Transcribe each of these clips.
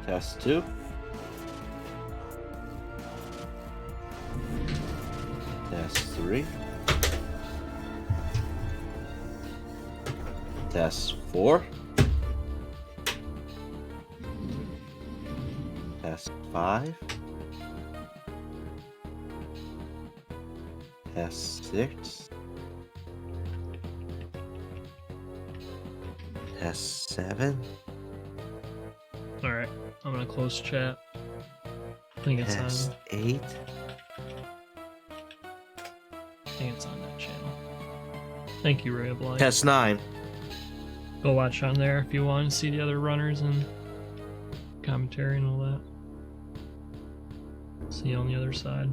Test 2. Test 3. Test 4. Test 5. Test 6. Test 7. Alright, I'm gonna close chat. I think it's Test on. 8. I think it's on that channel. Thank you, Ray of Light. Test 9. Go watch on there if you want to see the other runners and commentary and all that. See you on the other side.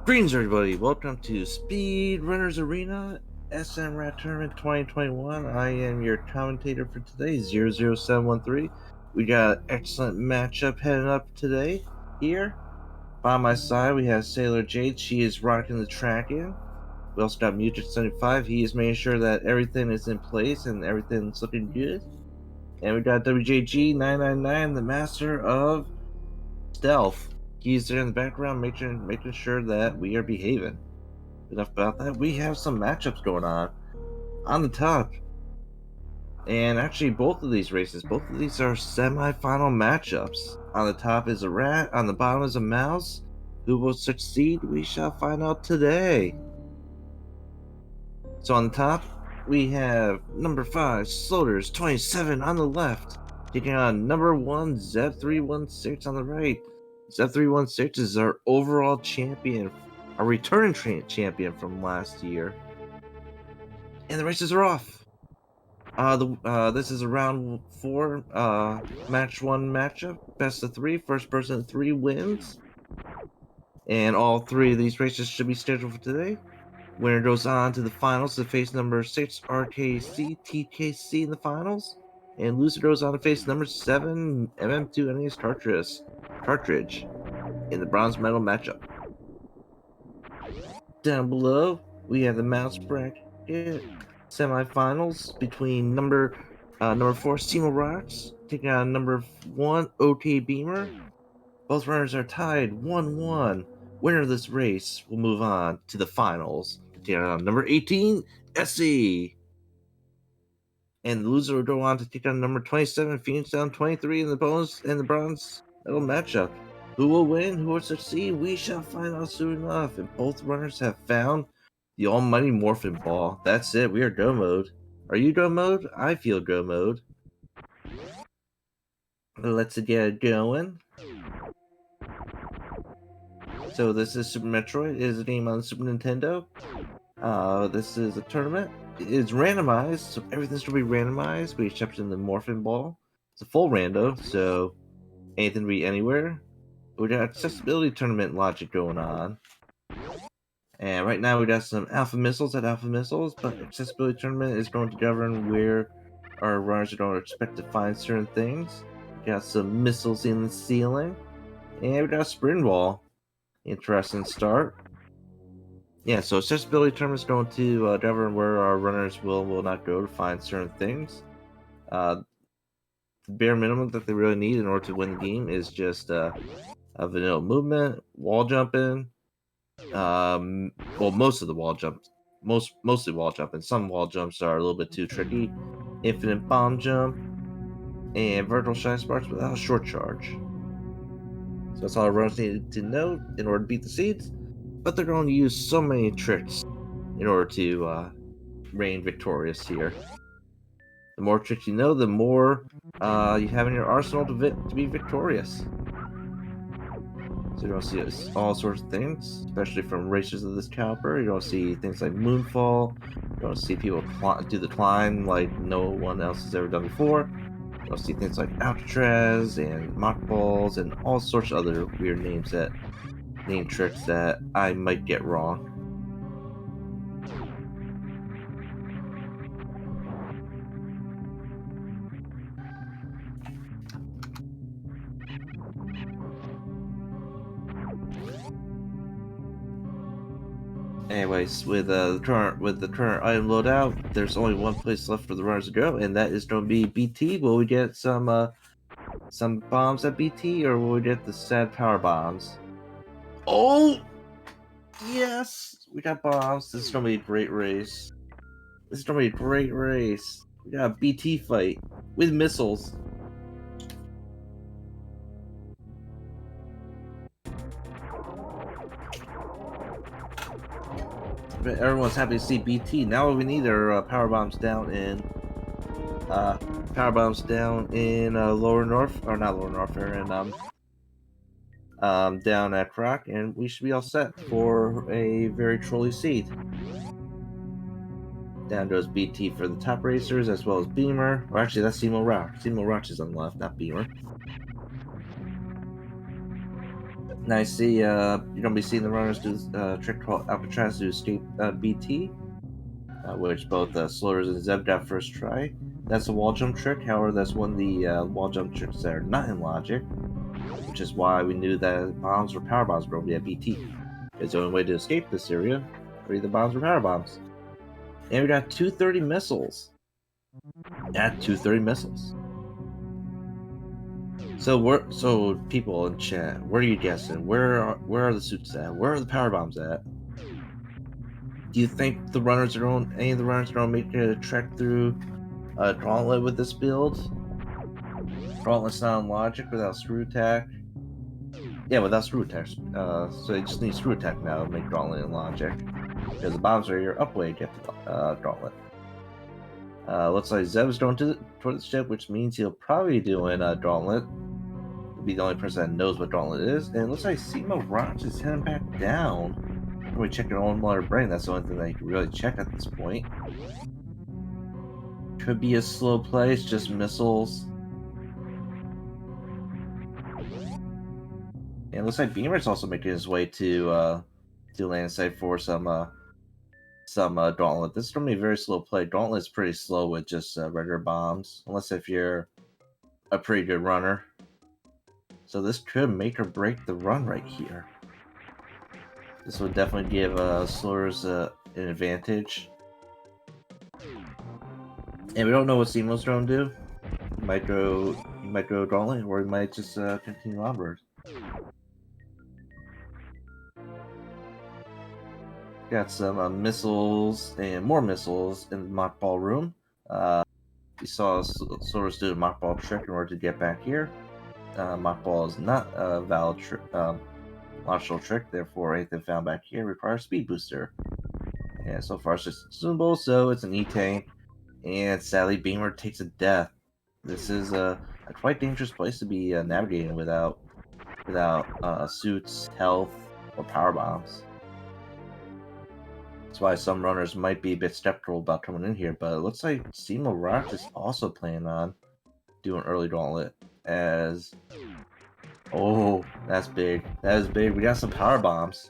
Greetings, everybody. Welcome to Speedrunners Arena SMRAT Tournament 2021. I am your commentator for today, 00713. We got an excellent matchup heading up today here. By my side, we have Sailor Jade. She is rocking the track in. We also got Mutant75. He is making sure that everything is in place and everything's looking good. And we got WJG999, the master of stealth. He's there in the background making sure that we are behaving. Enough about that. We have some matchups going on the top. And actually both of these races, both of these are semi-final matchups. On the top is a rat, on the bottom is a mouse. Who will succeed? We shall find out today. So on the top, we have number 5, sloaters27 on the left, taking on number 1, Zeb316 on the right. Zeb316 is our overall champion, our returning champion from last year. And the races are off. This is a round 4 match 1 matchup, best of 3, first person 3 wins. And all 3 of these races should be scheduled for today. Winner goes on to the finals to face number 6 RKC TKC in the finals, and loser goes on to face number 7 MM2 NES cartridge in the bronze medal matchup. Down below, we have the mouse bracket semifinals between number 4 cemo rocks taking on number 1 OK Beamer. Both runners are tied 1-1. Winner of this race will move on to the finals. Number 18, SE. And the loser will go on to take on number 27, Phoenix Down 23 in the bronze medal matchup. Who will win? Who will succeed? We shall find out soon enough. And both runners have found the almighty morphin ball. That's it. We are go mode. Are you go mode? I feel go mode. Let's get it going. So this is Super Metroid. It is a game on the Super Nintendo. This is a tournament. It's randomized, so everything's going to be randomized, with the exception of the Morphin Ball. It's a full rando, so anything can be anywhere. We got accessibility tournament logic going on. And right now we got some Alpha Missiles at Alpha Missiles, but accessibility tournament is going to govern where our runners are going to expect to find certain things. We got some missiles in the ceiling. And we got a sprint ball. Interesting start. Yeah, so accessibility tournament is going to govern where our runners will not go to find certain things. The bare minimum that they really need in order to win the game is just a vanilla movement, wall jumping. Well, most of the wall jumps, mostly wall jumping. Some wall jumps are a little bit too tricky. Infinite bomb jump and vertical shine sparks without a short charge. So that's all our runners need to know in order to beat the seeds. But they're going to use so many tricks in order to reign victorious here. The more tricks you know, the more you have in your arsenal to be victorious. So you're going to see all sorts of things, especially from racers of this caliber. You're going to see things like moonfall. You're going to see people do the climb like no one else has ever done before. You'll see things like Alcatraz and mock balls and all sorts of other weird name tricks that I might get wrong. Anyways, with the current item loadout, there's only one place left for the runners to go, and that is going to be BT. Will we get some bombs at BT, or will we get the sad power bombs? Oh, yes, we got bombs. This is going to be a great race. This is going to be a great race. We got a BT fight with missiles. But everyone's happy to see BT. Now what we need are power bombs down in lower north, or not lower north, or in down at Croc, and we should be all set for a very trolly seed. Down goes BT for the top racers, as well as Beamer. Or actually, that's Cemo Rock. Cemo Rock is on the left, not Beamer. Now I see you're gonna be seeing the runners do a trick called Alcatraz to escape BT, which both Sloaters and Zeb got first try. That's a wall jump trick. However, that's one of the wall jump tricks that are not in logic, which is why we knew that bombs or power bombs were going to be at BT. It's the only way to escape this area are either bombs or power bombs. And we got 230 missiles. At 230 missiles. So people in chat, where are you guessing? Where are the suits at? Where are the power bombs at? Do you think any of the runners are going to make a trek through Gauntlet with this build? Gauntlet's not on logic without screw attack. Yeah, without screw attack. So you just need screw attack now to make Gauntlet in logic. Because the bombs are your upway to get to Gauntlet. Looks like Zeb's going toward the ship, which means he'll probably be doing Gauntlet. He'll be the only person that knows what Gauntlet is. And it looks like Cemo Rock is heading back down. We're checking on Water Brain. That's the only thing that you can really check at this point. Could be a slow play. It's just missiles. And it looks like Beamer's also making his way to land site for some Gauntlet. This is going to be a very slow play. Gauntlet's pretty slow with just regular bombs, unless if you're a pretty good runner. So this could make or break the run right here. This would definitely give Slurs an advantage. And we don't know what Cemo's going to do. He might go Gauntlet, or he might just continue onward. Got some missiles and more missiles in the mockball room. We saw Slurs do a mockball trick in order to get back here. Mockball is not a valid logical trick, therefore anything found back here requires speed booster. And so far it's just consumable, so it's an E-tank. And sadly, Beamer takes a death. This is a quite dangerous place to be navigating without suits, health, or power bombs. That's why some runners might be a bit skeptical about coming in here, but it looks like Cemo Rock is also planning on doing early Gauntlet as... Oh, that's big. That is big. We got some power bombs.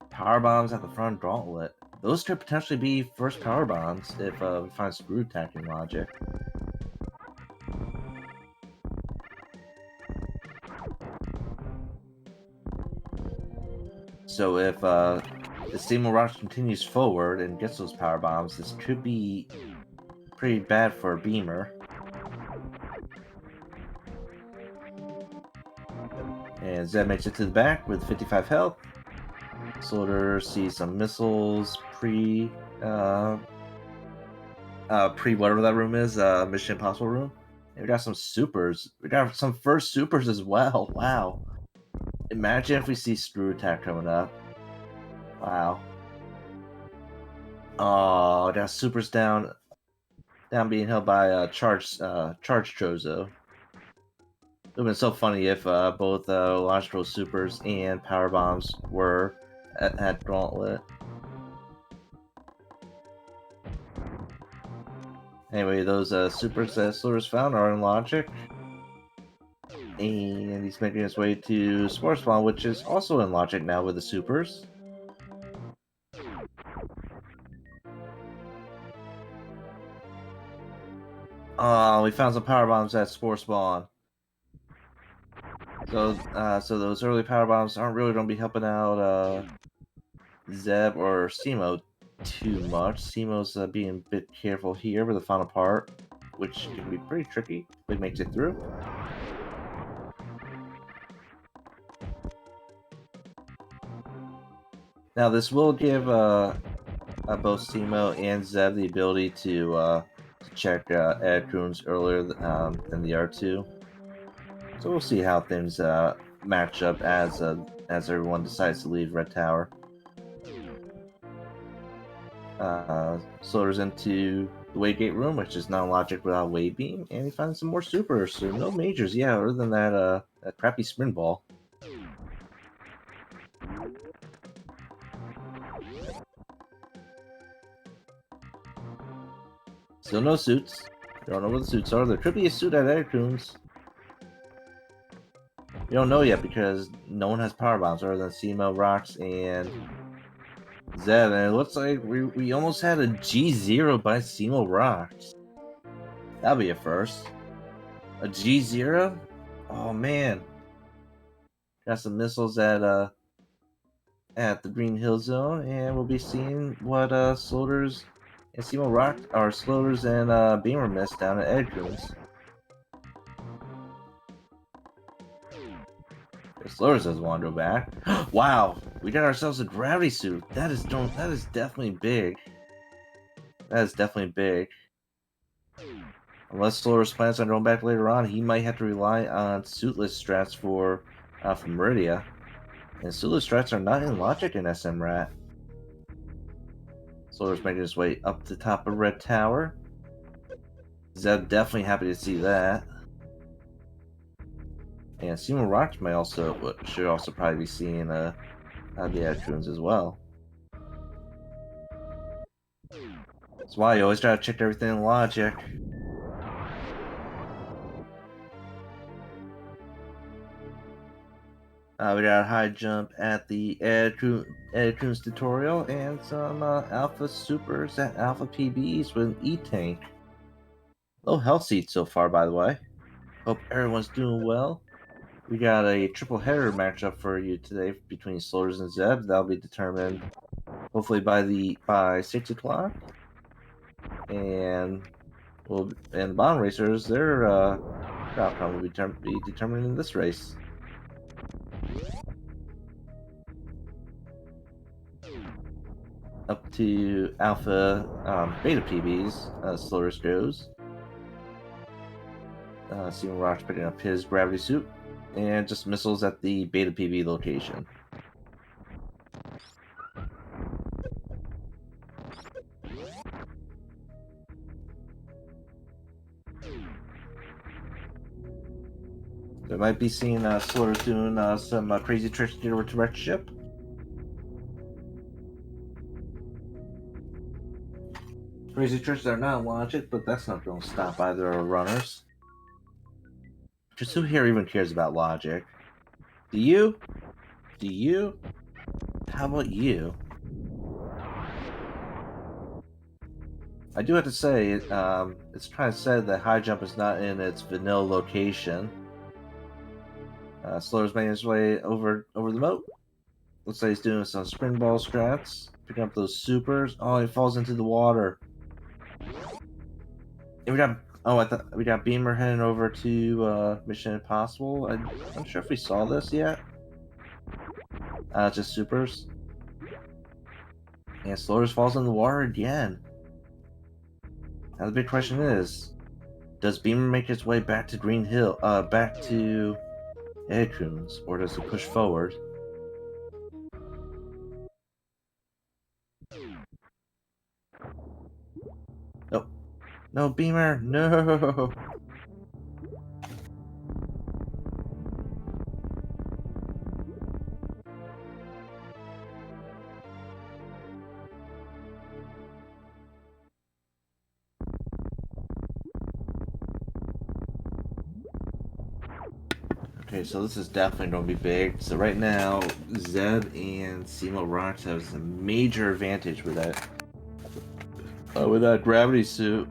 Power bombs at the front Gauntlet. Those could potentially be first power bombs if we find screw attacking logic. So if Cemo Rock continues forward and gets those power bombs, this could be pretty bad for Beamer. And Zeb makes it to the back with 55 health. Slaughter sees some missiles, pre whatever that room is, Mission Impossible room. And we got some supers. We got some first supers as well. Wow. Imagine if we see Screw Attack coming up. Wow. Oh, got supers down being held by Charge Chozo. It would have been so funny if both logical supers and power bombs were at Gauntlet. Anyway, those supers that Slur's found are in logic. And he's making his way to Spore Spawn, which is also in logic now with the supers. Oh, we found some power bombs at Spore Spawn. So those early power bombs aren't really going to be helping out Zeb or Cemo too much. Cemo's being a bit careful here with the final part, which can be pretty tricky if he makes it through. Now this will give both Cemo and Zeb the ability to check air runes earlier than the R2. So we'll see how things match up as everyone decides to leave Red Tower. Sloaters into the Waygate room, which is non-logic without Wave Beam, and he finds some more supers. So no majors, yeah, other than that crappy sprint ball. Still no suits. Don't know what the suits are. There could be a suit at Aircoons. We don't know yet because no one has power bombs other than Cemo, Rocks, and Zeb. And it looks like we almost had a G0 by Cemo Rocks. That'll be a first. A G0? Oh man. Got some missiles at the Green Hill Zone, and we'll be seeing what Sloaters and Cemo Rock or Sloaters and Beamer missed down at Edgecoons. Sloaters doesn't want to go back. Wow, we got ourselves a gravity suit. That is definitely big. That is definitely big. Unless Sloaters plans on going back later on, he might have to rely on suitless strats for Meridia. And suitless strats are not in logic in SMRAT. Sloaters making his way up to top of Red Tower. Zeb definitely happy to see that. And Cemo Rocks should also probably be seeing the Edgecoons as well. That's why you always gotta check everything in logic. We got a high jump at the Edgecoons tutorial and some Alpha Supers at Alpha PBs with an E-Tank. Low health seat so far, by the way. Hope everyone's doing well. We got a triple header matchup for you today between Sloaters and Zeb. That'll be determined hopefully by 6 o'clock. And the bottom racers, their outcome will be determined in this race. Up to Alpha Beta PBs, Sloaters goes. Cemo Rock's picking up his gravity suit, and just missiles at the Beta PB location. They might be seeing Sloaters doing some crazy tricks to get over to wreck ship. Crazy tricks that are not logic, but that's not going to stop either of our runners. Because who here even cares about logic? Do you? Do you? How about you? I do have to say, it's kind of sad that high jump is not in its vanilla location. Sloaters making his way over the moat. Looks like he's doing some spring ball strats, picking up those supers. Oh, he falls into the water. And we got Beamer heading over to Mission Impossible. I'm not sure if we saw this yet. Just supers. And Sloaters falls in the water again. Now the big question is, does Beamer make his way back to Green Hill, back to Edgecoons, or does he push forward? No, no, Beamer, no! Okay, so this is definitely going to be big. So right now, Zeb and Cemo Rocks have a major advantage with that gravity suit.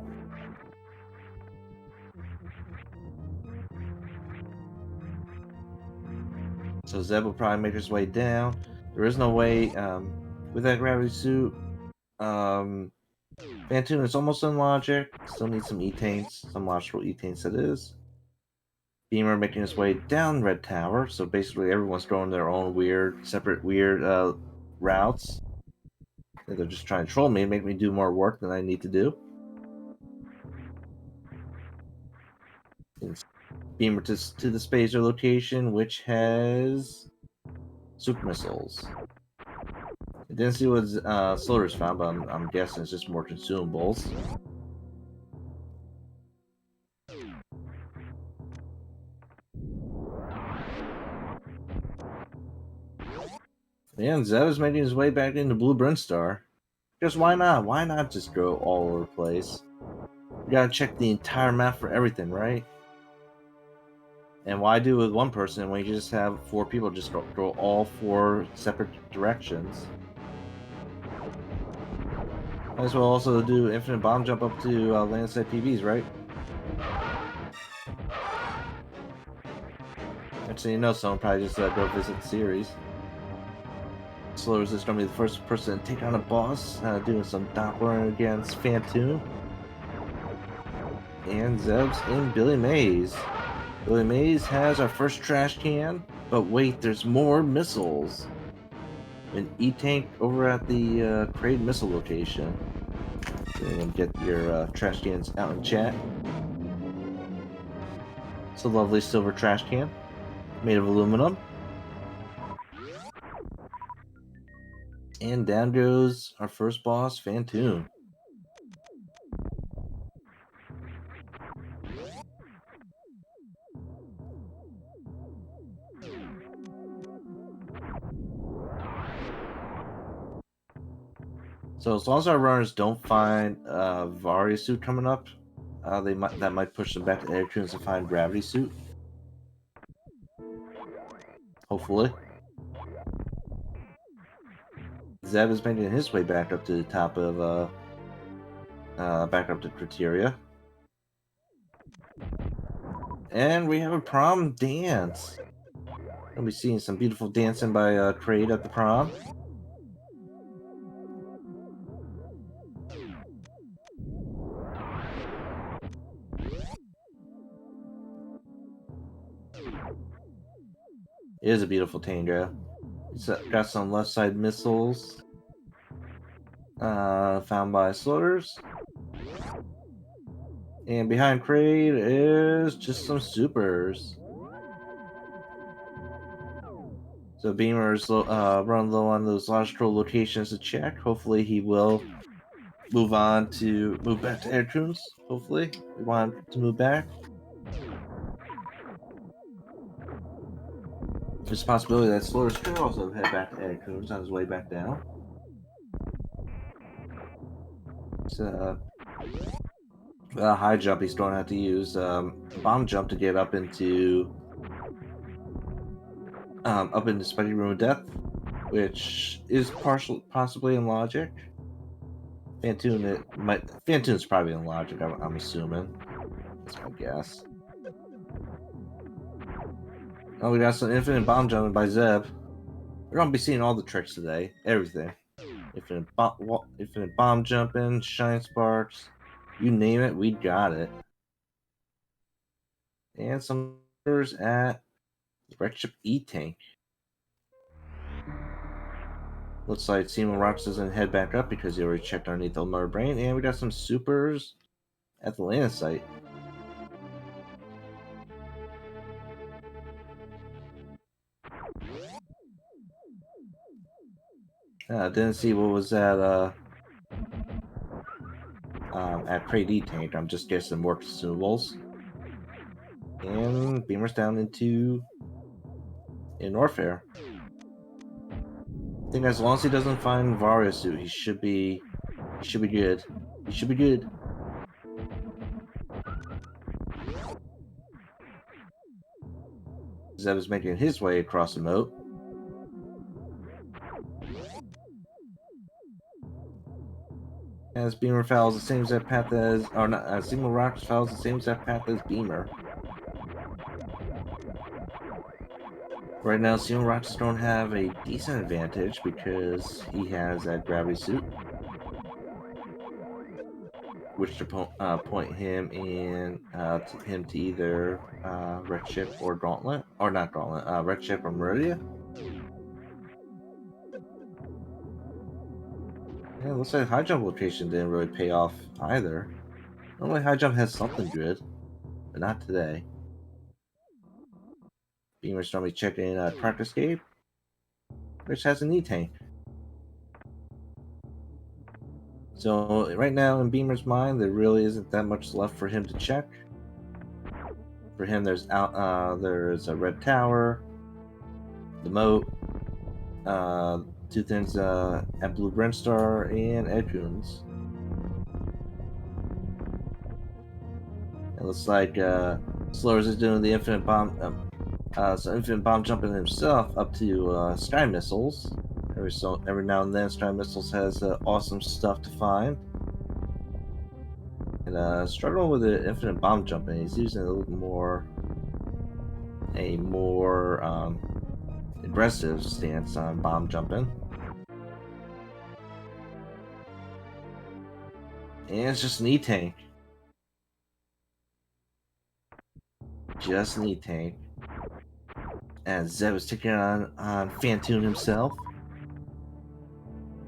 So Zeb will probably make his way down. There is no way with that gravity suit. Phantoon is almost in logic. Still needs some E-Taints, some logical E-Taints that is. Beamer making his way down Red Tower, so basically everyone's going their own separate weird routes. They're just trying to troll me and make me do more work than I need to do. Beamer to the Spacer location, which has super missiles. I didn't see what Sloaters found, but I'm guessing it's just more consumables. And Zeb is making his way back into Blue Brinstar. Because why not? Why not just go all over the place? You gotta check the entire map for everything, right? And why do it with one person when you just have 4 people just go all 4 separate directions? Might as well also do infinite bomb jump up to landside PBs, right? Actually, you know, someone probably just go visit the series. Sloaters is going to be the first person to take on a boss, doing some Doppler against Phantoon. And Zeb's in Billy Mays. Billy Mays has our first trash can, but wait, there's more missiles. An E-Tank over at the Crade missile location. And get your trash cans out in chat. It's a lovely silver trash can, made of aluminum. And down goes our first boss, Phantoon. So as long as our runners don't find Varia suit coming up, that might push them back to Air Tunes to find Gravity suit. Hopefully. Zeb is making his way back up to the top of back up to Criteria. And we have a prom dance. We'll be seeing some beautiful dancing by Crade at the prom. It is a beautiful Tango. It's got some left side missiles found by Sloaters. And behind Crade is just some supers. So Beamer's run low on those logical locations to check. Hopefully he will move back to Air Tunes. Hopefully. We want him to move back. There's a possibility that Sloaters could also head back to Air Tunes on his way back down. So, high jump, he's going to have to use bomb jump to get up into Spidey Room of Death, which is possibly in logic. Phantoon's probably in logic, I'm assuming. That's my guess. Oh, we got some infinite bomb jumping by Zeb. We're gonna be seeing all the tricks today, everything. Infinite bomb jumping, shine sparks, you name it, we got it. And some orders at the wreck ship E-Tank. Looks like Cemo Rocks doesn't head back up because he already checked underneath Elmer Brain, and we got some supers at the landing site. Didn't see what was at Crate E-Tank. I'm just guessing more consumables. And Beamer's down in Warfare. I think as long as he doesn't find Varia suit, he should be good. He should be good. Zeb is making his way across the moat. As Beamer follows the same exact path as, or not, Cemo Rocks follows the same exact path as Beamer. Right now, SMRATs don't have a decent advantage because he has that gravity suit, which to point him to either Red Ship or Gauntlet, or not Gauntlet, Red Ship or Meridia. Yeah, looks like high jump location didn't really pay off either. Normally high jump has something good, but not today. Beamer's normally checking Track Escape, which has an E-Tank. So right now in Beamer's mind, there really isn't that much left for him to check. For him, there's a Red Tower, the Moat, two things at Blue Brinstar, and Edcoons. It looks like Slurs is doing the infinite bomb, infinite bomb jumping himself up to Sky Missiles. Every now and then, Sky Missiles has awesome stuff to find. And struggling with the infinite bomb jumping, he's using a little more, aggressive stance on bomb jumping. And it's just an E-Tank. Just an E-Tank. And Zeb is taking on Fantoon himself.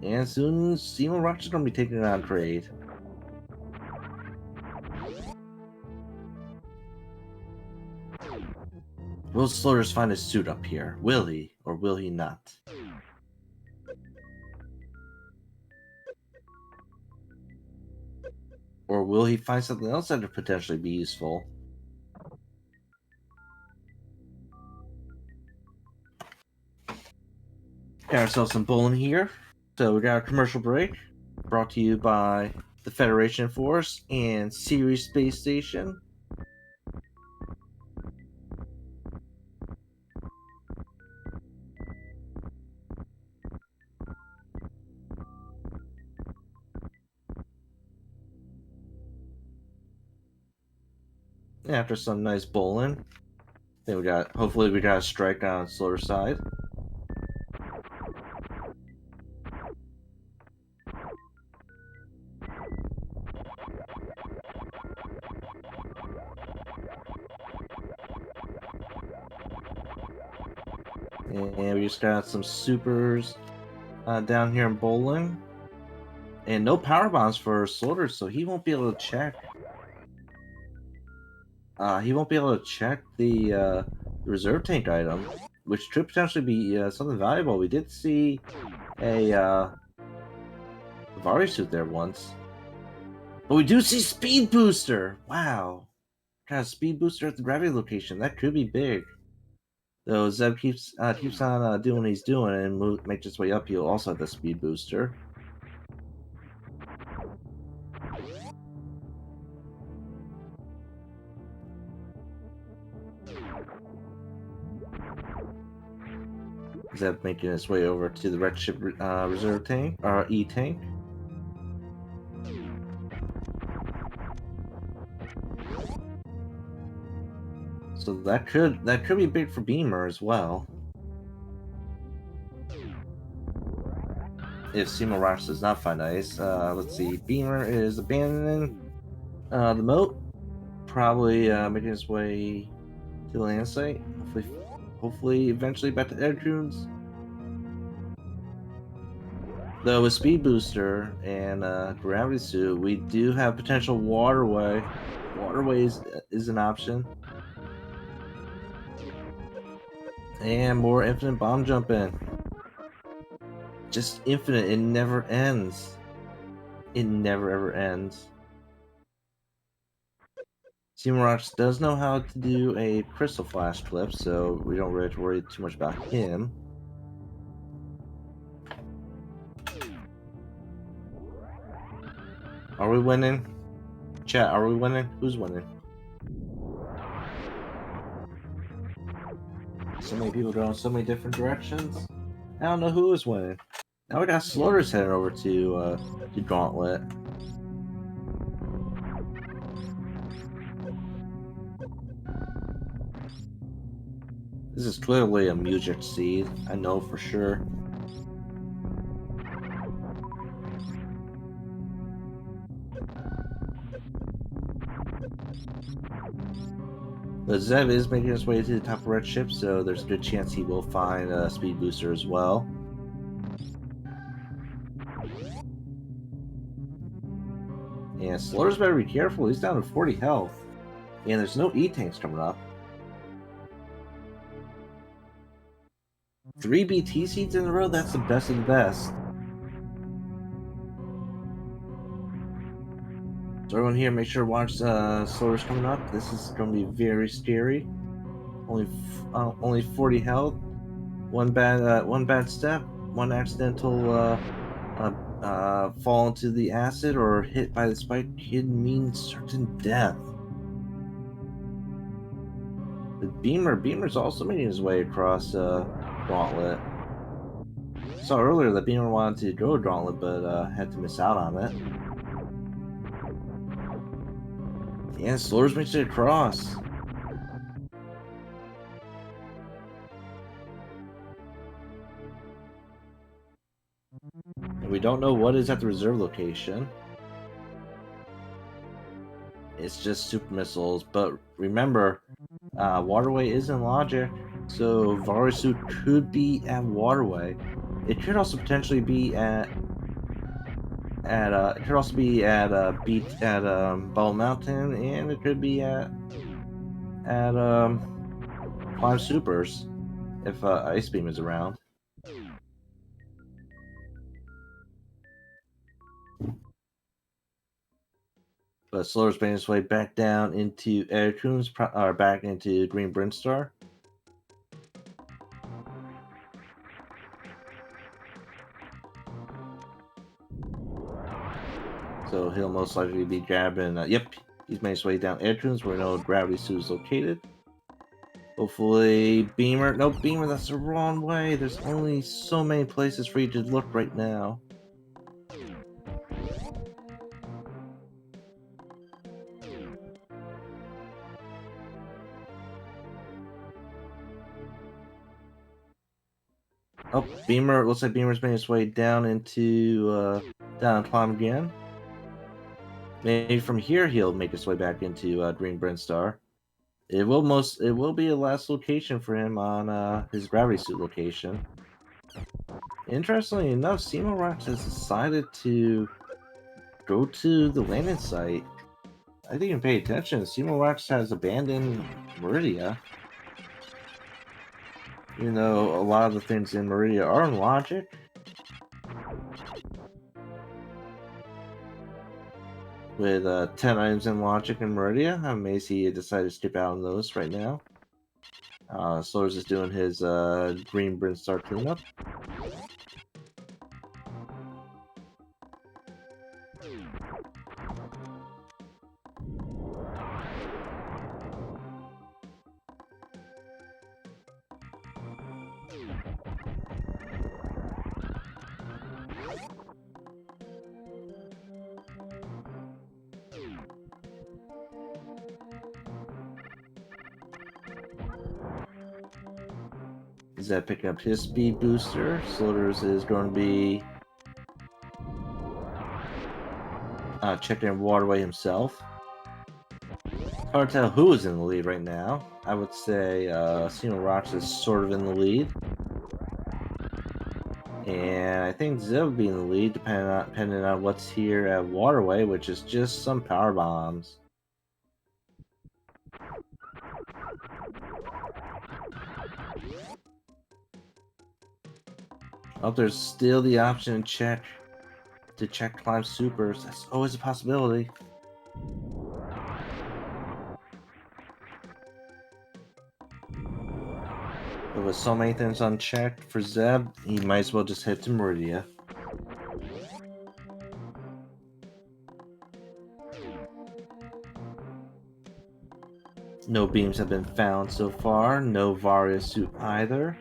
And soon, Cemo Rock's going to be taking it on Trade. Will Sloaters find his suit up here? Will he, or will he not? Or will he find something else that could potentially be useful? Got ourselves some bowling here. So we got a commercial break brought to you by the Federation Force and Ceres Space Station. After some nice bowling, then hopefully we got a strike on Slaughter's side. And we just got some supers down here in bowling. And no power bombs for Slaughter, so he won't be able to check. He won't be able to check the reserve tank item, which could potentially be something valuable. We did see a Vari suit there once. But we do see Speed Booster! Wow. Got a Speed Booster at the gravity location. That could be big. Though Zeb keeps on doing what he's doing and makes his way up, he'll also have the Speed Booster. Zeb making his way over to the Red Ship reserve tank, or E-Tank. So that could be big for Beamer as well. If Cemo Rocks does not find ice, let's see. Beamer is abandoning the moat, probably making his way to the land site. Hopefully, eventually back to Edcoons. Though with Speed Booster and Gravity Suit, we do have potential Waterway. Waterways is an option. And more infinite bomb jumping. Just infinite, it never ends. It never ever ends. Cemo does know how to do a Crystal Flash clip, so we don't really have to worry too much about him. Are we winning? Chat, are we winning? Who's winning? So many people going so many different directions. I don't know who is winning. Now we got Slaughters heading over to Gauntlet. This is clearly a music seed. I know for sure. But Zeb is making his way to the top of red ship, so there's a good chance he will find a speed booster as well. And Slaughter's better be careful. He's down to 40 health. And there's no E-tanks coming up. 3 BT seeds in a row? That's the best of the best. So everyone here, make sure to watch Slaughter's coming up. This is going to be very scary. Only 40 health. One bad step. One accidental fall into the acid or hit by the spike could mean certain death. The Beamer's also making his way across Gauntlet. Saw earlier that Beamer wanted to go to Gauntlet, but had to miss out on it. And Slaughter's makes it across. And we don't know what is at the reserve location. It's just super missiles, but remember, Waterway is in logic, so Varusu could be at Waterway. It could also potentially be at Ball Mountain, and it could be at Climb Supers if Ice Beam is around. But Slaughter's making his way back down into Aircoons, or back into Green Brinstar. So he'll most likely be grabbing. Yep, he's made his way down Aircoons where no gravity suit is located. Hopefully, Beamer. No, Beamer, that's the wrong way. There's only so many places for you to look right now. Oh, Beamer. Looks like Beamer's made his way down into down Climb again. Maybe from here he'll make his way back into Green Brinstar. It will be a last location for him on his gravity suit location. Interestingly enough, cemo has decided to go to the landing site. I think you can pay attention. cemo has abandoned Meridia. You know, a lot of the things in Meridia are in logic. With 10 items in logic in Meridia, I'm amazed he decided to skip out on those right now. Slaughter's just doing his Green Brinstar cleanup. Zeb picking up his speed booster. Slaughter's is going to be checking Waterway himself. Hard to tell who is in the lead right now. I would say cemo is sort of in the lead. And I think Zeb would be in the lead depending on what's here at Waterway, which is just some power bombs. Oh, there's still the option to check Climb Supers. That's always a possibility. But with so many things unchecked for Zeb, he might as well just head to Meridia. No beams have been found so far. No Varia suit either.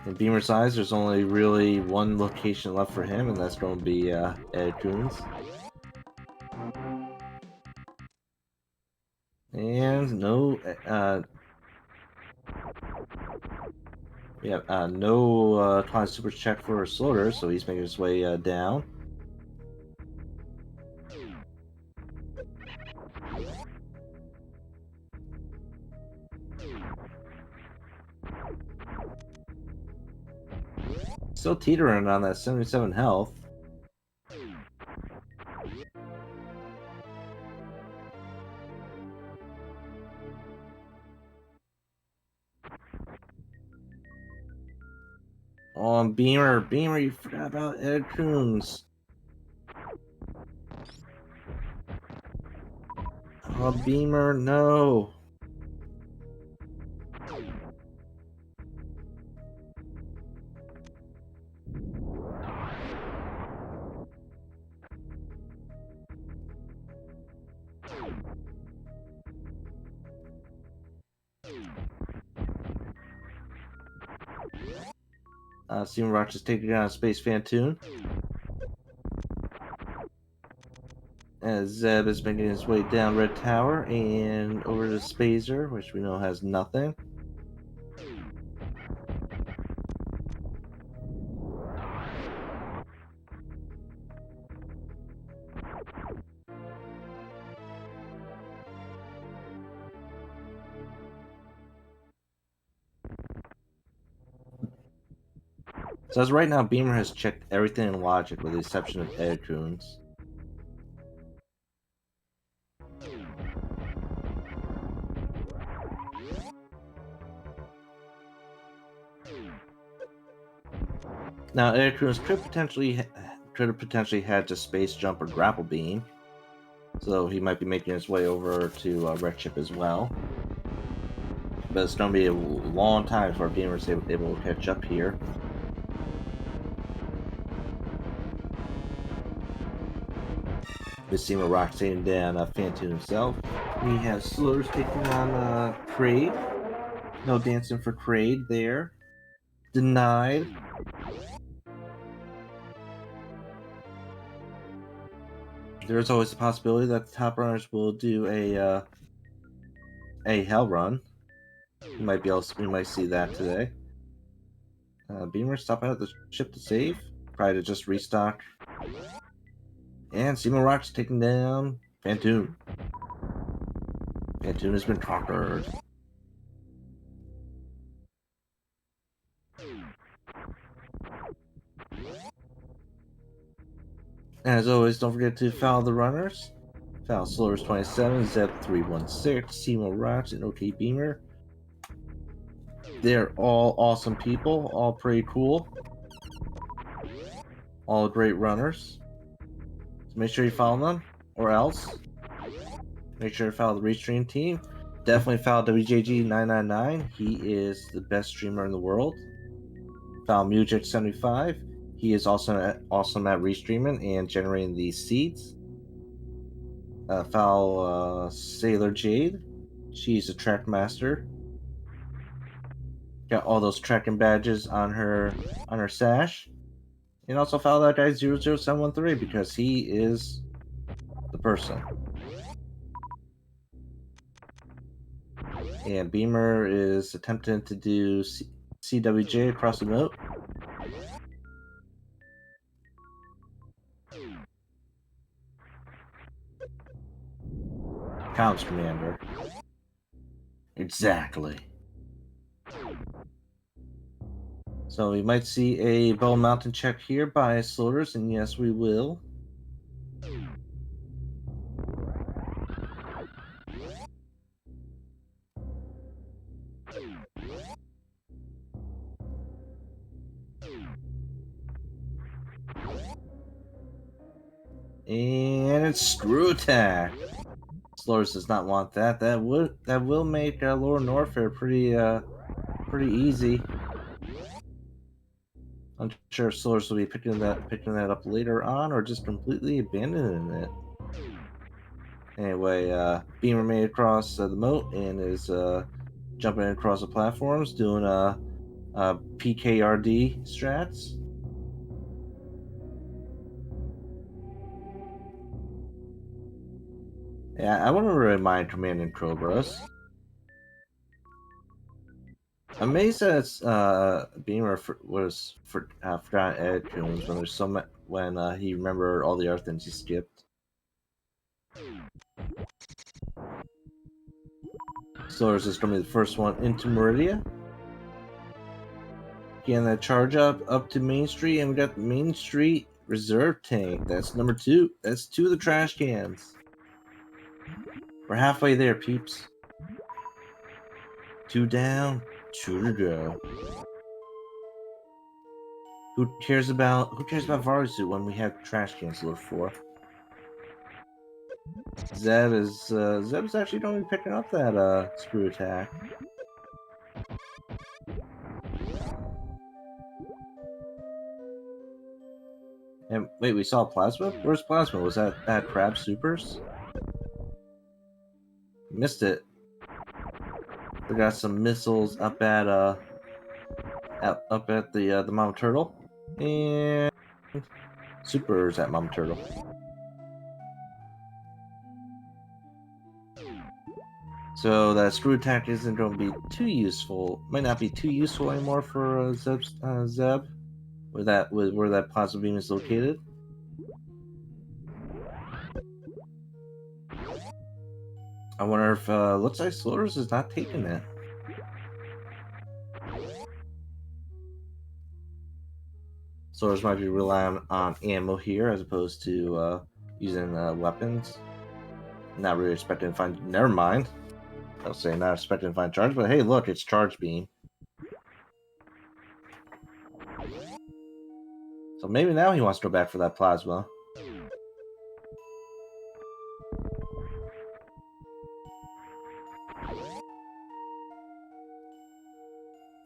In Beamer's eyes, there's only really one location left for him, and that's going to be Aircoons. And no, no Twine Super check for Slaughter, so he's making his way down. Still teetering on that 77 health. Oh, Beamer, you forgot about Ed Coons. Oh, Beamer, no. Steven Rock is taking down Space Fantoon. As Zeb is making his way down Red Tower and over to Spazer, which we know has nothing. So as right now, Beamer has checked everything in logic with the exception of Ed Coons. Now, Ed Coons could have potentially had to space jump or grapple beam, so he might be making his way over to Red Chip as well. But it's going to be a long time before Beamer is able to catch up here. With cemo Rock taking down Fantoon himself. We have Slurs taking on Kraid. No dancing for Kraid there. Denied. There's always the possibility that the top runners will do a hell run. We might see that today. Beamer stopping at the ship to save. Probably to just restock. And cemo Rock's taking down Fantoon. Fantoon has been conquered. As always, don't forget to follow the runners. Follow sloaters27, Zeb316, cemo Rocks, and OK Beamer. They're all awesome people, all pretty cool. All great runners. So make sure you follow them, or else make sure to follow the Restream team. Definitely follow WJG999. He is the best streamer in the world. Follow Music75. He is also awesome at restreaming and generating these seeds. Follow Sailor Jade. She's a track master. Got all those tracking badges on her sash. And also follow that guy 00713 because he is the person. And Beamer is attempting to do CWJ across the moat. Comms Commander. Exactly. So we might see a Bow Mountain check here by Slaughters, and yes, we will. And it's Screw Attack. Slaughters does not want that. That will make Lower Norfair pretty easy. I'm sure Slaughters will be picking that up later on, or just completely abandoning it. Anyway, Beamer made across the moat and is jumping across the platforms, doing PKRD strats. Yeah, I want to remind Command and Cobras. I'm amazed that Beamer forgotten Ed Coons when there's so much when he remembered all the other things he skipped. So is this going to be the first one into Meridia? Again, that charge up to Main Street, and we got the Main Street Reserve Tank. That's number 2. That's 2 of the trash cans. We're halfway there, peeps. 2 down, 2 to go. Who cares about Varusu when we have trash cans to look for? Zeb's actually going to be picking up that screw attack. And wait, we saw Plasma? Where's Plasma? Was that at Crab Supers? Missed it. We got some missiles up at the Mama Turtle. And Supers at Mama Turtle. So that screw attack isn't going to be too useful. Might not be too useful anymore for Zeb. Where that plasma beam is located. I wonder if looks like Sloaters is not taking it. Sloaters might be relying on ammo here as opposed to using weapons. Not really expecting to find. Never mind. I'll say not expecting to find charge, but hey, look, it's charge beam. So maybe now he wants to go back for that plasma.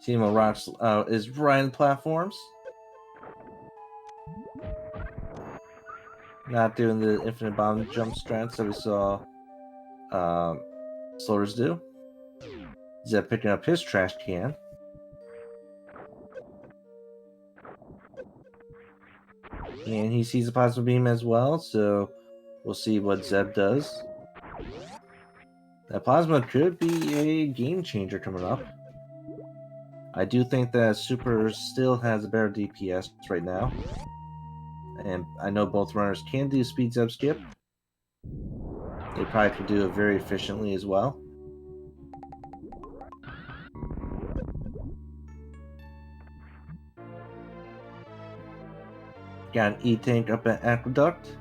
Cemo rocks is right in the platforms. Not doing the infinite bomb jump strats that we saw Sloaters do. Zeb picking up his trash can. And he sees a plasma beam as well, so we'll see what Zeb does. That plasma could be a game changer coming up. I do think that Super still has a better DPS right now. And I know both runners can do speed Zeb skip. They probably could do it very efficiently as well. Got an E-Tank up at Aqueduct.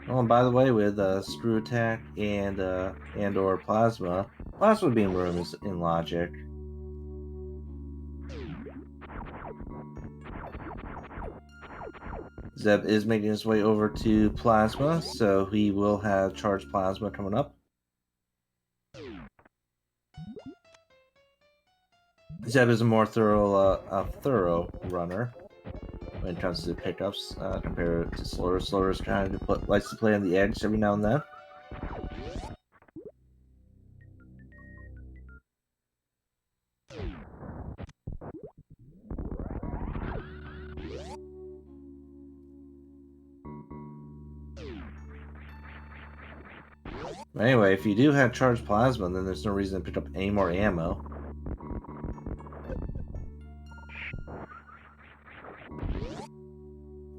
Oh, and by the way, with Screw Attack and or Plasma Beam Room is in Logic. Zeb is making his way over to Plasma, so he will have Charged Plasma coming up. Zeb is a more thorough runner when it comes to pickups compared to Sloaters. Sloaters kind of likes to play on the edge every now and then. Anyway, if you do have Charged Plasma, then there's no reason to pick up any more ammo.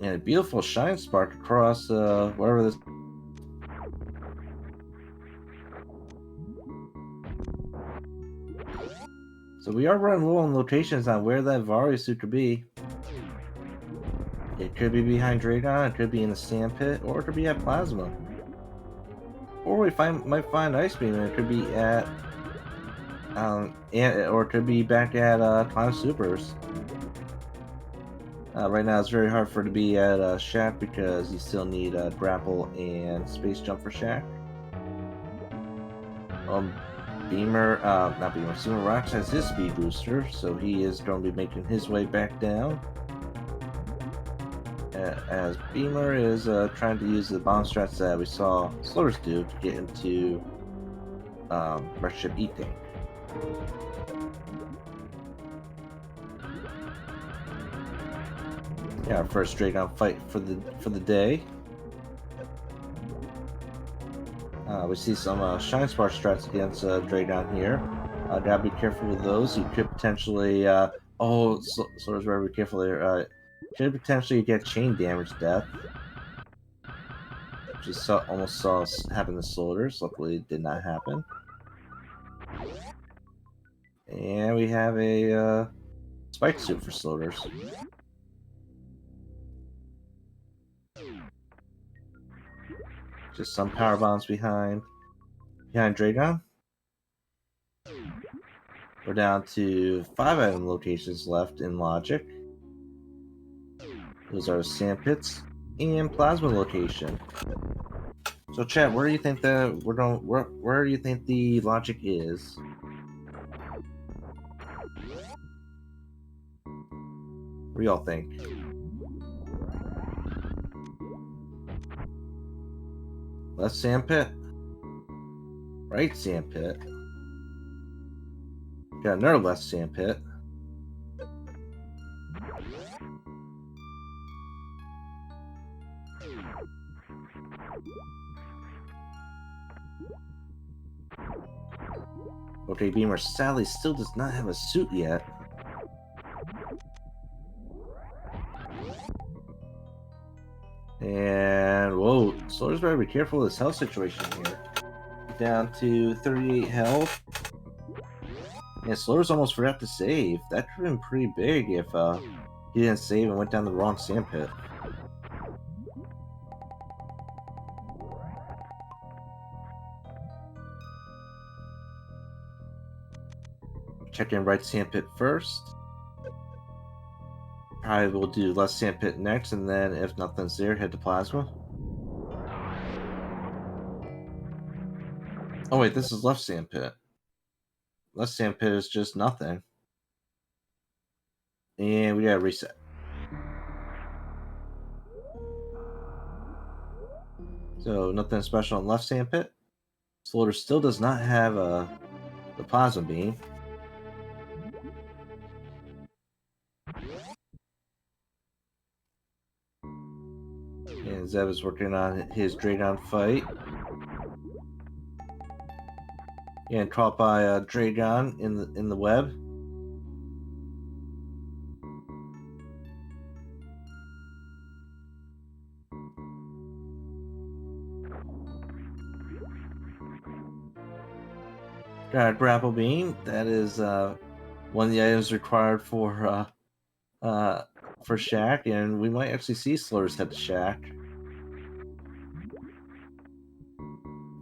And a beautiful shine spark across wherever this. So we are running low on locations on where that Varusu could be. It could be behind Dragon, it could be in the sand pit, or it could be at Plasma. Or we might find Ice Beam, and it could be at or it could be back at Clown Supers. Right now, it's very hard for it to be at Shack because you still need grapple and space jump for Shack. Cemo Rocks has his speed booster, so he is going to be making his way back down. As Beamer is trying to use the bomb strats that we saw Sloaters do to get into Rushship E-Tank. Yeah, our first Dragon fight for the day. We see some Shine Spark strats against Dragon here. Gotta be careful with those. You could potentially Slaughter's very careful there. Could potentially get chain damage death. Just almost saw happen to Slaughter's. Luckily, it did not happen. And we have a spike suit for Slaughter's. Just some power bombs behind Dragon. We're down to 5 item locations left in Logic. Those are Sandpits and Plasma location. So, chat, where do you think where do you think the Logic is? What do y'all think? Left Sandpit? Right Sandpit? Got another left Sandpit. Okay, Beamer sadly still does not have a suit yet. And whoa, Slaughter's better be careful of this health situation here. Down to 38 health. Yeah, Slaughter's almost forgot to save. That could have been pretty big if he didn't save and went down the wrong sandpit. Check in right sandpit first. Probably will do left sandpit next, and then if nothing's there, head to plasma. Oh wait, this is left sandpit. Left sandpit is just nothing. And we gotta reset. So nothing special on left sandpit. Slaughter still does not have the plasma beam. And Zeb is working on his Dragon fight. And caught by Dragon in the web. Got a grapple beam. That is one of the items required for Shaq, and we might actually see Slaughter's head to Shaq.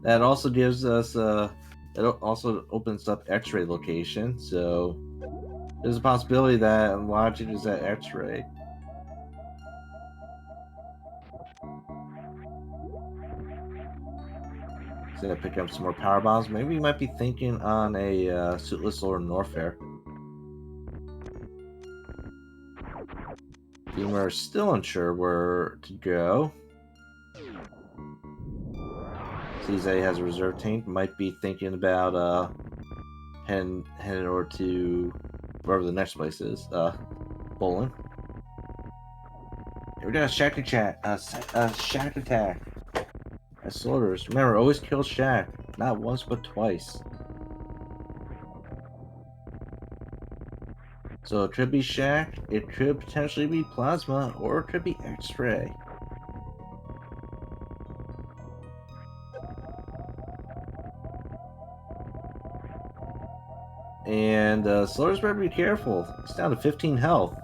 That also gives us it also opens up X-ray location, so there's a possibility that Logic is at X-ray. So pick up some more power bombs. Maybe we might be thinking on a suitless or Norfair. Beamer is still unsure where to go. Sees that he has a reserve tank. Might be thinking about heading over to wherever the next place is. Bowling. Here we got a Shack attack. Shack attack. Slaughters. Remember, always kill Shaq. Not once, but twice. So it could be Shaq, it could potentially be Plasma, or it could be X-Ray. And Slaughter's better be careful. It's down to 15 health.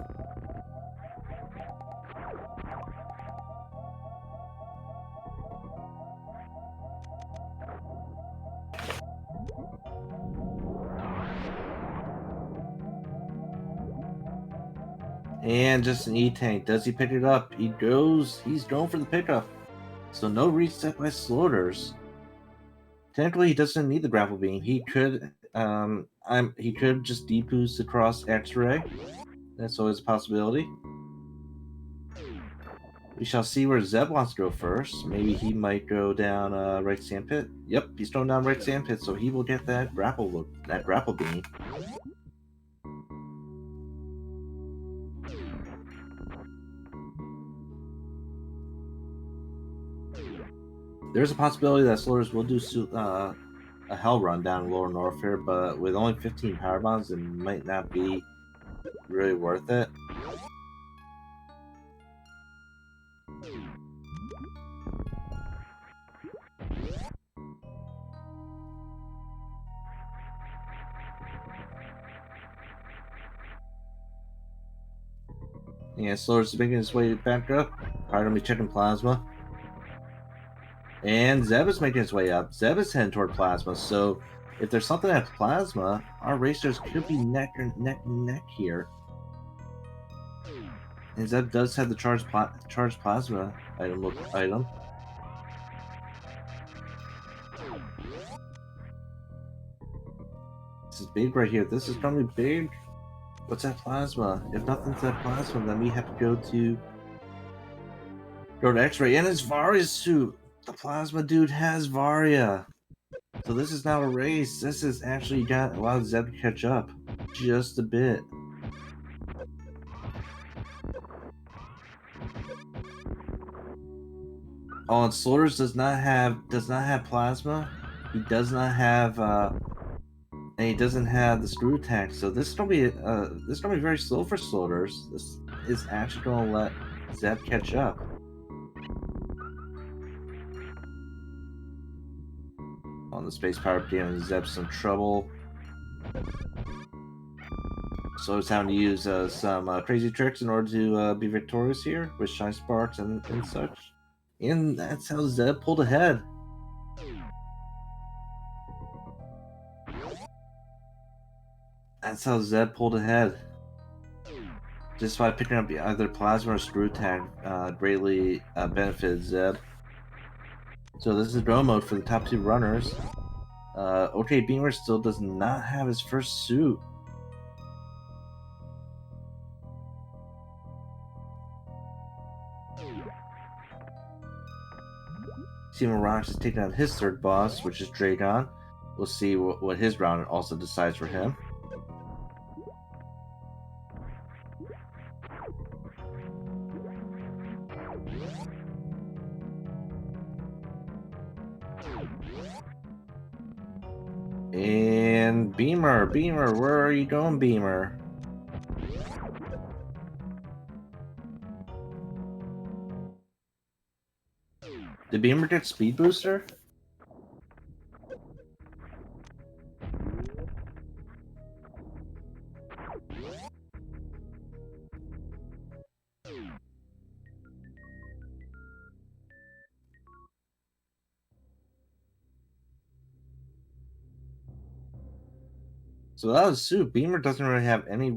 And just an E-Tank. Does he pick it up? He's going for the pickup. So no reset by Slaughters. Technically, he doesn't need the grapple beam. He could just deep boost across X-Ray. That's always a possibility. We shall see where Zeb wants to go first. Maybe he might go down right sandpit. Yep, he's going down right sandpit, so he will get that grapple beam. There's a possibility that Sloaters will do a hell run down in Lower Norfair, but with only 15 power bombs, it might not be really worth it. Yeah, Sloaters is making his way back up. Probably gonna be checking Plasma. And Zeb is making his way up. Zeb is heading toward Plasma, so if there's something at Plasma, our racers could be neck and neck here. And Zeb does have the charged Plasma item. This is big right here. This is gonna be big. What's that Plasma? If nothing's at Plasma, then we have to go to X-Ray. And it's Varia's suit. The Plasma dude has Varia. So this is not a race. This is actually got allowed Zeb to catch up just a bit. Oh, and Slaughters does not have Plasma. He does not have and he doesn't have the screw attack. So this is gonna be very slow for Slaughters. This is actually gonna let Zeb catch up. On the space power giving Zeb some trouble. So it's having to use some crazy tricks in order to be victorious here with Shine Sparks and such. And that's how Zeb pulled ahead. That's how Zeb pulled ahead. Just by picking up either Plasma or Screw Attack greatly benefited Zeb. So this is drone mode for the top two runners. OK Beamer still does not have his first suit. Cemo Rocks is taking on his third boss, which is Dragon. We'll see what his round also decides for him. And Beamer, where are you going, Beamer? Did Beamer get Speed Booster? So that was Sue. Beamer doesn't really have any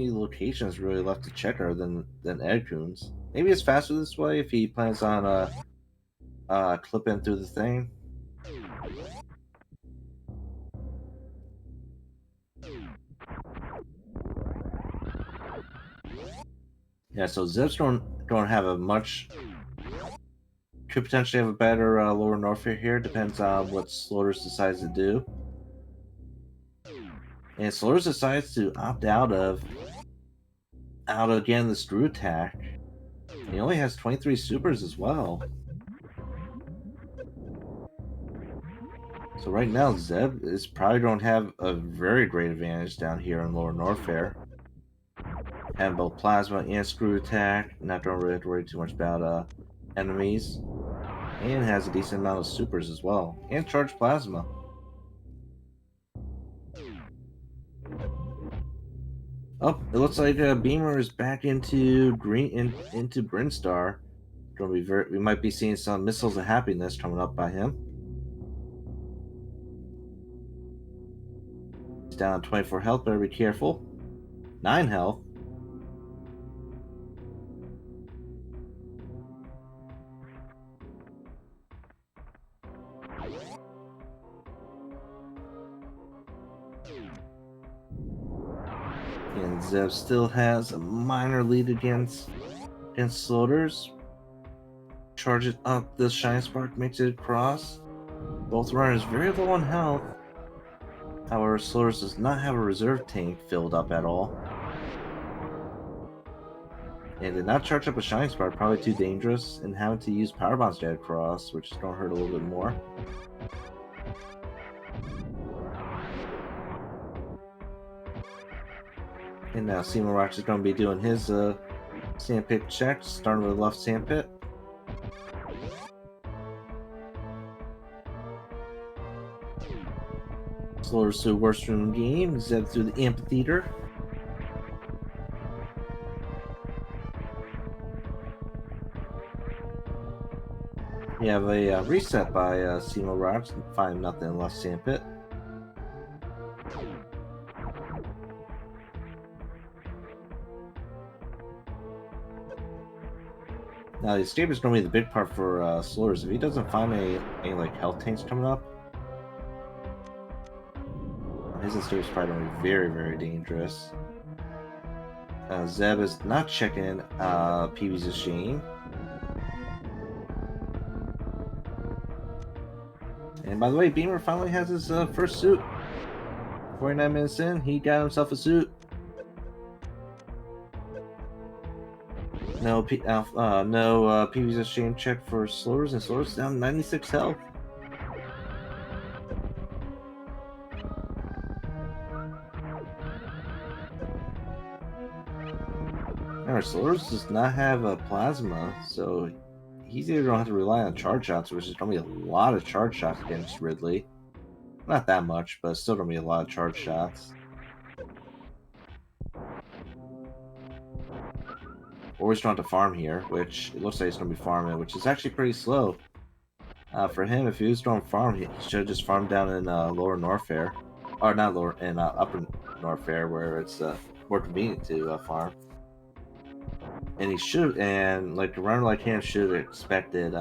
locations really left to check other than Edcoons. Maybe it's faster this way if he plans on clipping through the thing. Yeah, so Zeb's going to have a much could potentially have a better Lower Norfair here. Depends on what Slaughters decides to do. And Slaughters decides to opt out again the screw attack. And he only has 23 supers as well. So right now Zeb is probably going to have a very great advantage down here in Lower Norfair. Having both Plasma and screw attack, not going to really have to worry too much about enemies. And has a decent amount of supers as well. And charged Plasma. Oh, it looks like Beamer is back into into Brinstar. Going to be we might be seeing some missiles of happiness coming up by him. He's down 24 health, better be careful. 9 health. And Zeb still has a minor lead against Slaughters. Charges up the Shine Spark, makes it across. Both runners very low on health. However, Slaughters does not have a reserve tank filled up at all. And did not charge up a Shining Spark, probably too dangerous, and having to use Power Bombs to get across, which is going to hurt a little bit more. And now SMRAT is going to be doing his sandpit check, starting with the left sandpit. Sloaters to the worst room game, Zeb through the amphitheater. We have a reset by SMRAT, find nothing in left sandpit. Now the escape is going to be the big part for Sloaters. If he doesn't find any like health tanks coming up, his escape is probably going to be very, very dangerous. Zeb is not checking PB's machine. And by the way, Beamer finally has his first suit. 49 minutes in, he got himself a suit. No PB's exchange check for Sloaters, and Sloaters down 96 health. Alright, Sloaters does not have a plasma, so he's either going to have to rely on charge shots, which is going to be a lot of charge shots against Ridley. Not that much, but it's still going to be a lot of charge shots. Or he's trying to farm here, which it looks like he's going to be farming, which is actually pretty slow. For him, if he was going to farm, he should have just farmed down in lower Norfair. Or not lower, in upper Norfair, where it's more convenient to farm. And he should, and like a runner like him should have expected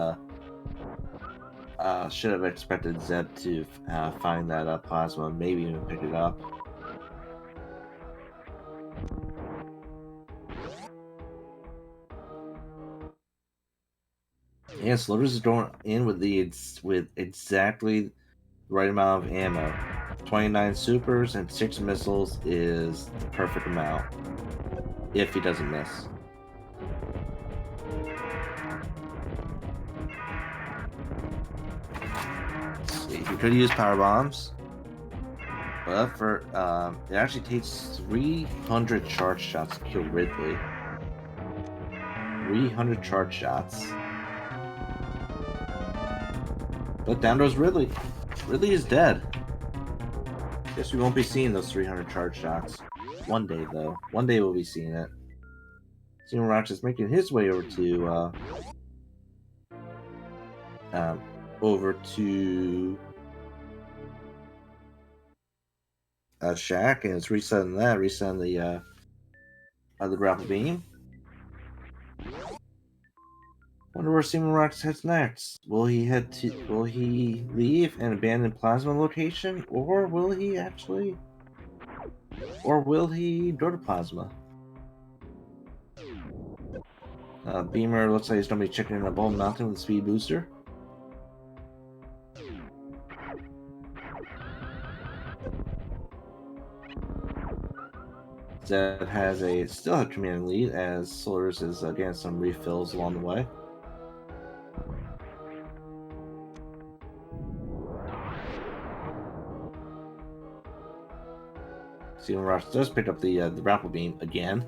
Zeb to find that plasma, maybe even pick it up. And Sloaters is going in with exactly the right amount of ammo. 29 supers and 6 missiles is the perfect amount. If he doesn't miss. Let's see, he could use power bombs. But for it actually takes 300 charge shots to kill Ridley. 300 charge shots. But down goes Ridley. Ridley is dead. Guess we won't be seeing those 300 charge shots. One day, though. One day we'll be seeing it. SMRAT is making his way over to Shack, and it's resetting the grapple beam. Wonder where SMRAT heads next. Will he leave and abandon Plasma location, or will he go to Plasma? Beamer looks like he's gonna be checking in a Bald Mountain with a speed booster. Zeb has still a command lead as Sloaters is getting some refills along the way. SMRAT does pick up the grapple beam again.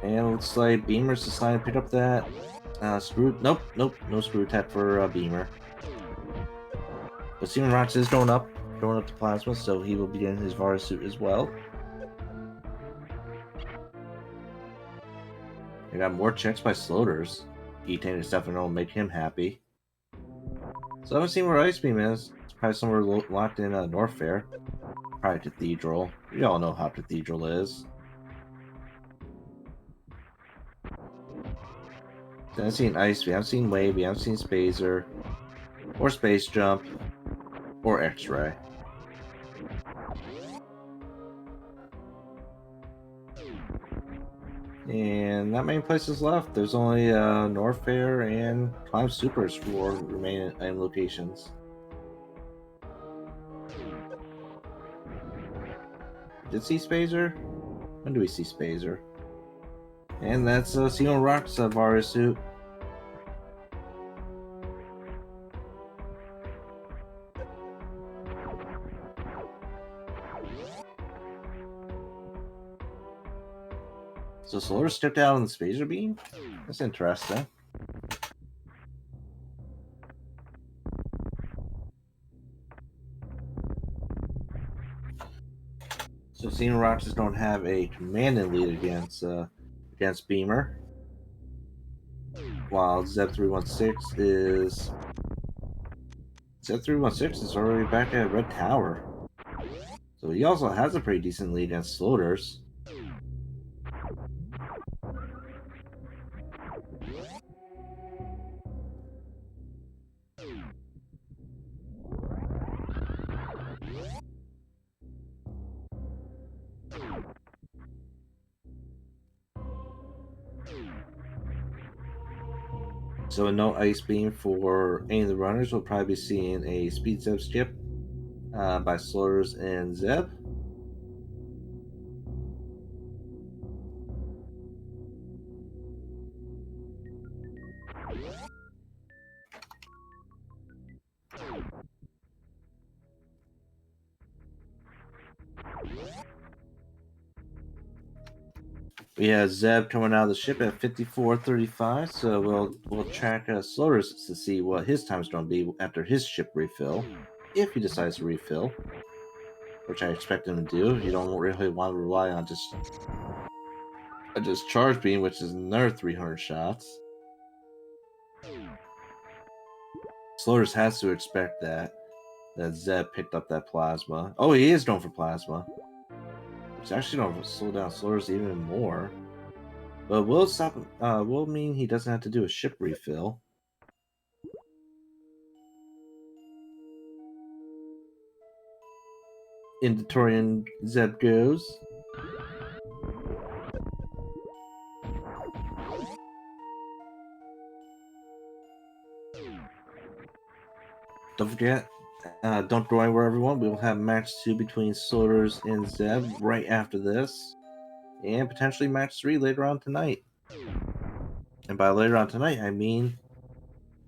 And it looks like Beamer's decided to pick up that screw. Nope, no screw attack for Beamer. But SMRAT is going up to Plasma, so he will be getting his Varus suit as well. I got more checks by Sloaters. E-Tank is definitely going to make him happy. So I haven't seen where Ice Beam is. It's probably somewhere locked in Norfair. Probably Cathedral. We all know how Cathedral is. I haven't seen Ice, we haven't seen Wave, we haven't seen Spazer, or Space Jump, or X-Ray. And not many places left. There's only Norfair and Climb Supers for remaining item locations. Did see Spazer? When do we see Spazer? And that's Cemo Rock's Varia suit. So Solar stepped out on the Spazer beam? That's interesting. So Cemo Rocks just don't have a commanding lead against Beamer. While Zeb316 is already back at Red Tower. So he also has a pretty decent lead against Sloaters. So no ice beam for any of the runners. We'll probably be seeing a speed Zeb skip by Sloaters and Zeb. We have Zeb coming out of the ship at 54:35, so we'll track Sloaters to see what his time's going to be after his ship refill, if he decides to refill, which I expect him to do. You don't really want to rely on just a discharge beam, which is another 300 shots. Sloaters has to expect that Zeb picked up that plasma. Oh, he is known for plasma. It's actually going to slow down Sloaters even more. But will mean he doesn't have to do a ship refill. Into Torian Zeb goes. Don't forget, don't go anywhere, everyone. We will have match 2 between Sloaters and Zeb right after this. And potentially match 3 later on tonight. And by later on tonight, I mean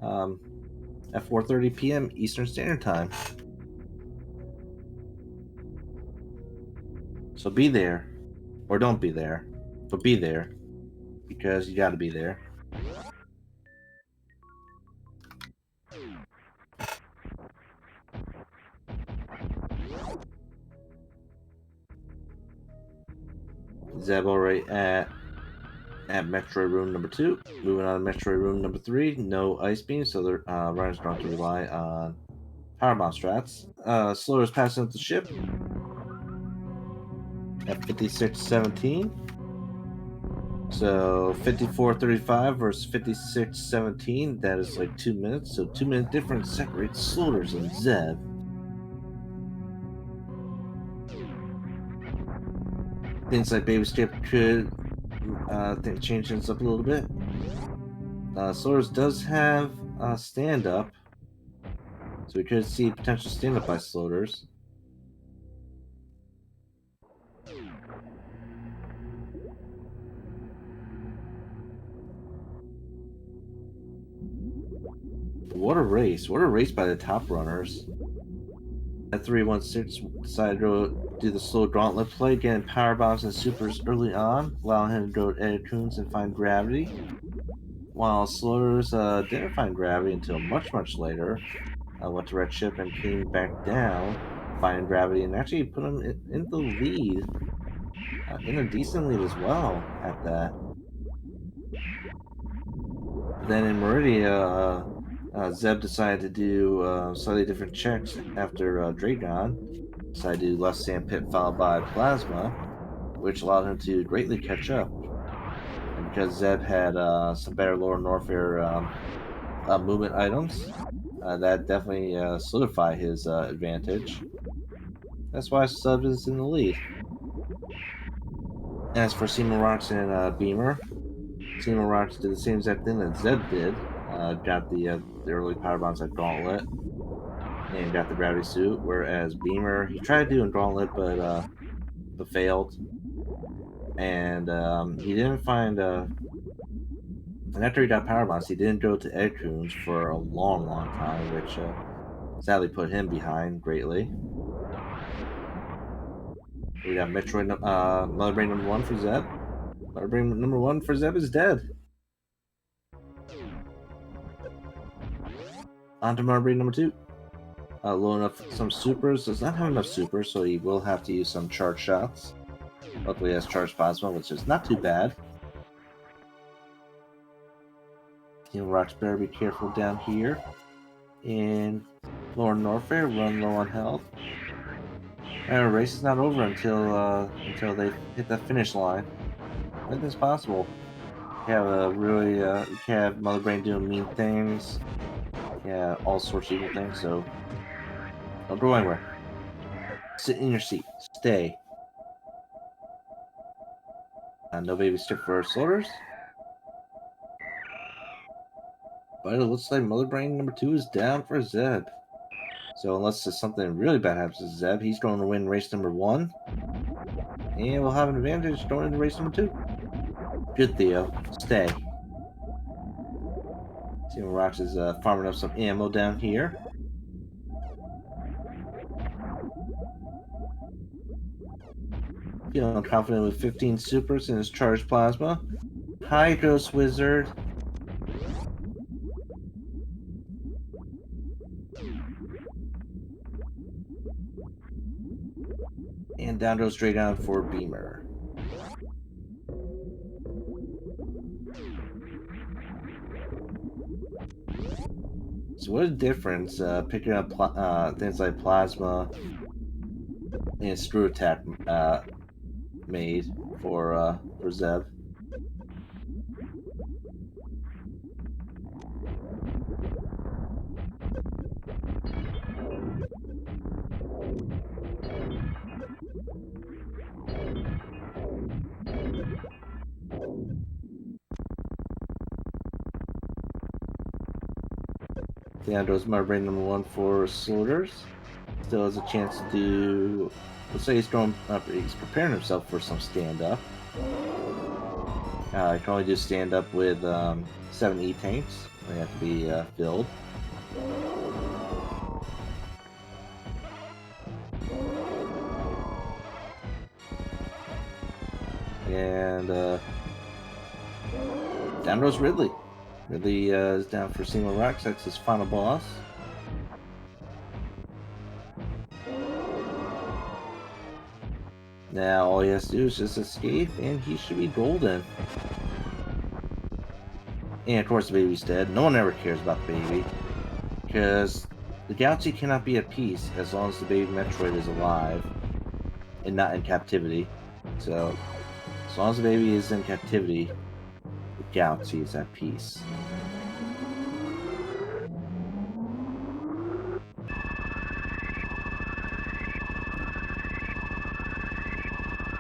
at 4:30 p.m. Eastern Standard Time. So be there. Or don't be there. But be there. Because you gotta be there. Zeb already at Metroid Room number 2. Moving on to Metroid Room number 3. No ice beam, so the runners don't have to rely on power bomb strats. Sloaters passing up the ship at 56:17. So 54:35 versus 56:17. That is like 2 minutes. So 2-minute difference separates Sloaters and Zeb. Things like Baby Skip could change things up a little bit. Sloaters does have stand up, so we could see potential stand up by Sloaters. What a race! What a race by the top runners. At 316 decided to do the slow gauntlet play, getting power bombs and supers early on, allowing him to go to Edit Coons and find gravity. While Sloaters didn't find gravity until much later, went to Red Ship and came back down, finding gravity, and actually put him in the lead, in a decent lead as well at that. Then in Meridia, Zeb decided to do slightly different checks after Dragon. Decided to do left sand pit followed by plasma, which allowed him to greatly catch up. And because Zeb had some better lower Norfair movement items, that definitely solidified his advantage. That's why Zeb is in the lead. As for SMRAT and Beamer, SMRAT did the same exact thing that Zeb did. Got the early power bombs at Gauntlet and got the gravity suit. Whereas Beamer, he tried doing Gauntlet, but failed. And he didn't find. And after he got power bombs, he didn't go to Egg Coons for a long, long time, which sadly put him behind greatly. We got Metroid, Mother Brain number 1 for Zeb. Mother Brain number 1 for Zeb is dead. On to Mother Brain number 2. Low enough some supers. Does not have enough supers, so he will have to use some charge shots. Luckily, he has charged plasma, which is not too bad. Team Rocks better be careful down here. And Lord Norfair, run low on health. And the race is not over until they hit the finish line. Anything's possible. You have you have Mother Brain doing mean things. Yeah, all sorts of evil things. So don't go anywhere. Sit in your seat. Stay. No baby stick for sloaters. But it looks like Mother Brain number 2 is down for Zeb. So unless there's something really bad happens to Zeb, he's going to win race number 1. And we'll have an advantage going into race number 2. Good, Theo. Stay. Team Rocks is farming up some ammo down here. Feeling confident with 15 supers in his charged plasma. Hi, Ghost Wizard. And down goes straight down for Beamer. So what a difference picking up things like plasma and screw attack made for Zeb. Down goes Mother Brain number 1 for Sloaters. Still has a chance to do. Let's say he's going up. He's preparing himself for some stand-up. He can only do stand-up with 7 E-tanks. They have to be filled. And down goes Ridley. Ridley is down for Single Rocks. That's his final boss. Now all he has to do is just escape, and he should be golden. And of course the baby's dead. No one ever cares about the baby, because the galaxy cannot be at peace as long as the baby Metroid is alive and not in captivity. So as long as the baby is in captivity, the galaxy is at peace.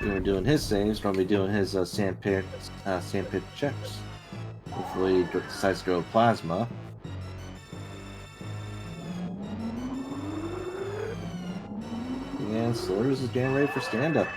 We're doing his saves. Going to be doing his sandpit checks. Hopefully, he decides to go plasma. And Sloaters is getting ready for stand-up.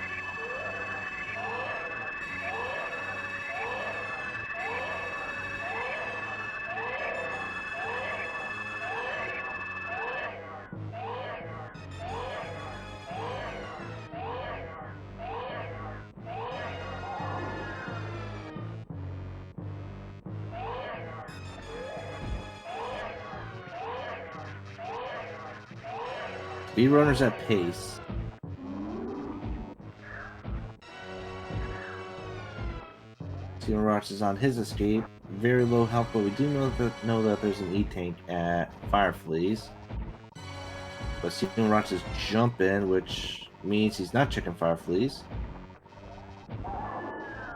Speedrunners at pace. Steel Rocks is on his escape. Very low health, but we do know that there's an E-tank at Firefleas. But Steel Rocks is jumping, which means he's not checking Firefleas.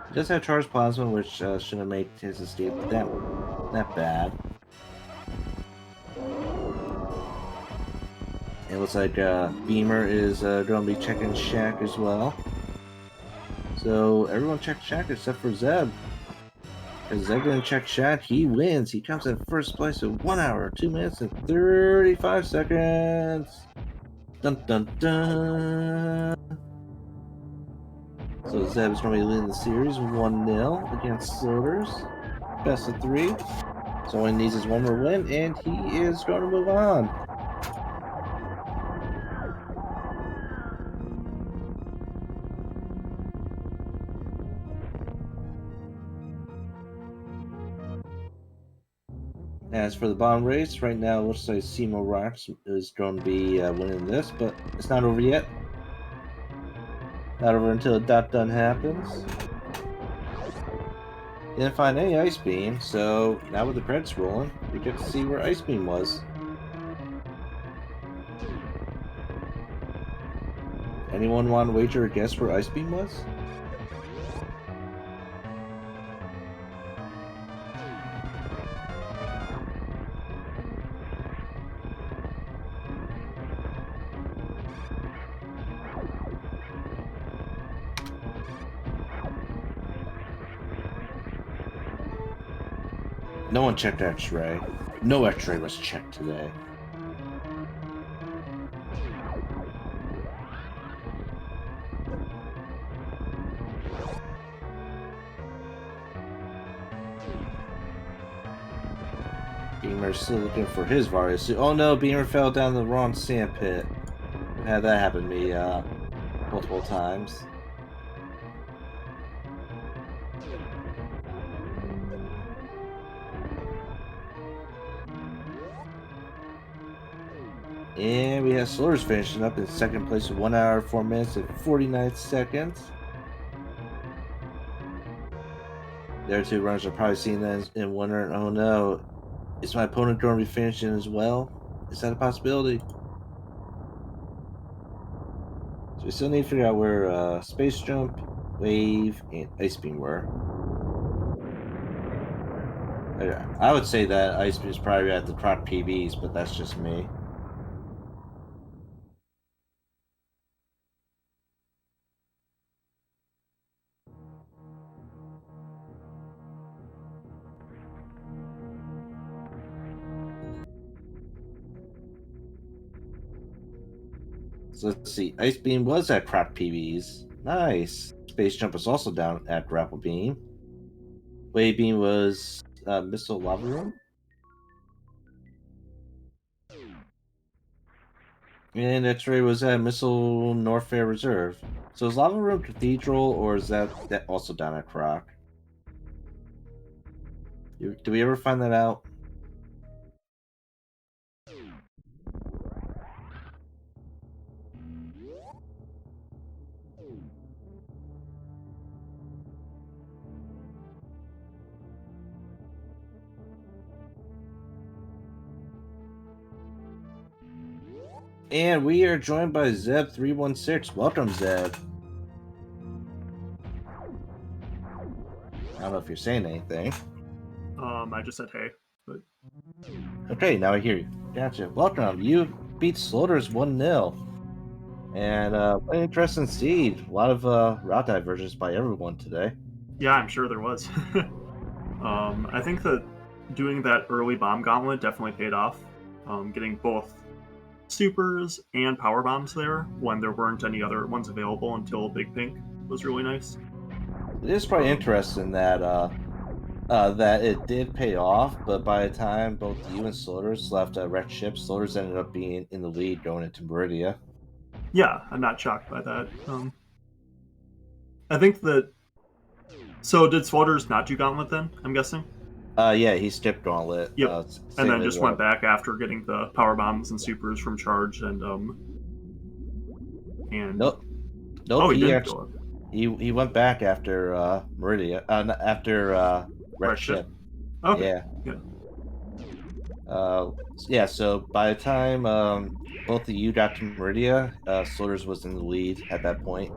He does have charged plasma, which shouldn't make his escape that bad. It looks like Beamer is going to be checking Shack as well. So everyone check chat except for Zeb. Because Zeb didn't check chat, he wins. He comes in first place with 1 hour, 2 minutes, and 35 seconds. Dun dun dun. So Zeb is going to be leading the series 1-0 against Sloaters. Best of 3. So all he needs is one more win, and he is going to move on. As for the bottom race, right now it looks like Cemo Rocks is going to be winning this, but it's not over yet. Not over until the dot done happens. Didn't find any Ice Beam, so now with the credits rolling, we get to see where Ice Beam was. Anyone want to wager or guess where Ice Beam was? No one checked X-ray. No X-ray was checked today. Beamer's still looking for his various. Oh no, Beamer fell down the wrong sand pit. I've had that happen to me multiple times. And we have Sloaters finishing up in second place with 1 hour, 4 minutes, and 49 seconds. Their two runners are probably seeing that and wondering, oh no, is my opponent going to be finishing as well? Is that a possibility? So we still need to figure out where Space Jump, Wave, and Ice Beam were. I would say that Ice Beam is probably at the Trot PBs, but that's just me. So let's see. Ice Beam was at Trot PBs. Nice. Space Jump was also down at Grapple Beam. Wave Beam was Missile Lava Room. And X-Ray was at Missile Norfair Reserve. So is Lava Room Cathedral, or is that also down at Croc? Do we ever find that out? And we are joined by Zeb316. Welcome, Zeb. I don't know if you're saying anything. I just said hey, but Okay, now I hear you. Gotcha. Welcome. You beat Sloaters 1-0. And what an interesting seed. A lot of route divergence by everyone today. yeah, I'm sure there was. I think that doing that early bomb gauntlet definitely paid off. Getting both supers and power bombs there when there weren't any other ones available until Big Pink was really nice. It is quite interesting that that it did pay off, but by the time both you and Sloaters left Red Ship, Sloaters ended up being in the lead going into Meridia. Yeah, I'm not shocked by that. I think that. So did Swolders not do Gauntlet then? I'm guessing. Yeah, he skipped Gauntlet. Yep. And then just went back after getting the power bombs and supers from Charge and Nope. Oh, he didn't actually, go up. He went back after Meridia. After Red Ship. Okay. Yeah. Yeah. So by the time both of you got to Meridia, Sloaters was in the lead at that point.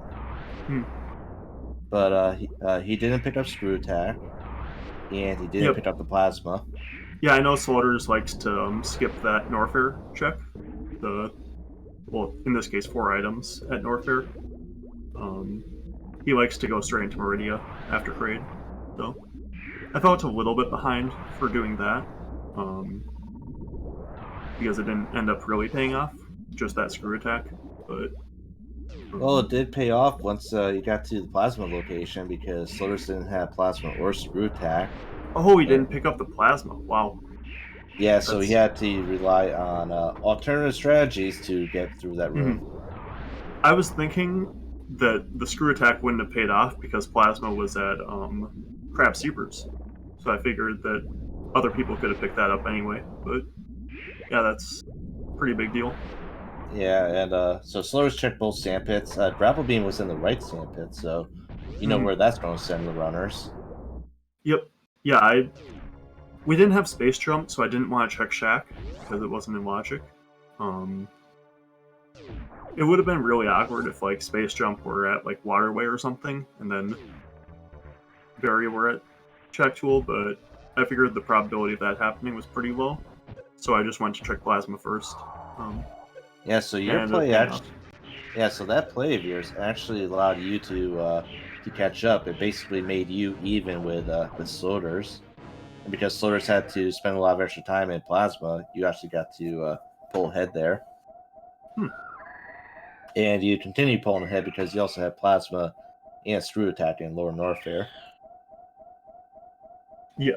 But he didn't pick up Screw Attack, and he didn't pick up the Plasma. Yeah, I know Sloaters likes to skip that Norfair check. Well, in this case, 4 items at Norfair. he likes to go straight into Meridia after Kraid. So I felt a little bit behind for doing that, because it didn't end up really paying off, just that screw attack. But Well, it did pay off once you got to the plasma location because Sloaters didn't have plasma or screw attack. oh, he And didn't pick up the plasma. Wow, yeah, so he that's. had to rely on alternative strategies to get through that room. I was thinking that the screw attack wouldn't have paid off because plasma was at Crab Supers, so I figured that other people could have picked that up anyway. But yeah, that's a pretty big deal. Yeah, and so Sloaters checked both sandpits. Grapple Beam was in the right sandpit, so you know Mhm. where that's going to send the runners. Yep. Yeah, we didn't have space jump, so I didn't want to check Shack because it wasn't in logic. It would have been really awkward if like space jump were at like waterway or something, and then Barry were at check tool, but I figured the probability of that happening was pretty low, so I just went to check plasma first. Yeah, so your And play paying off. actually, yeah, so that play of yours actually allowed you to catch up. It basically made you even with Sloaters, and because Sloaters had to spend a lot of extra time in plasma, you actually got to pull ahead there. Hmm. And you continue pulling ahead because you also had plasma and screw attack in lower Norfair. Yeah,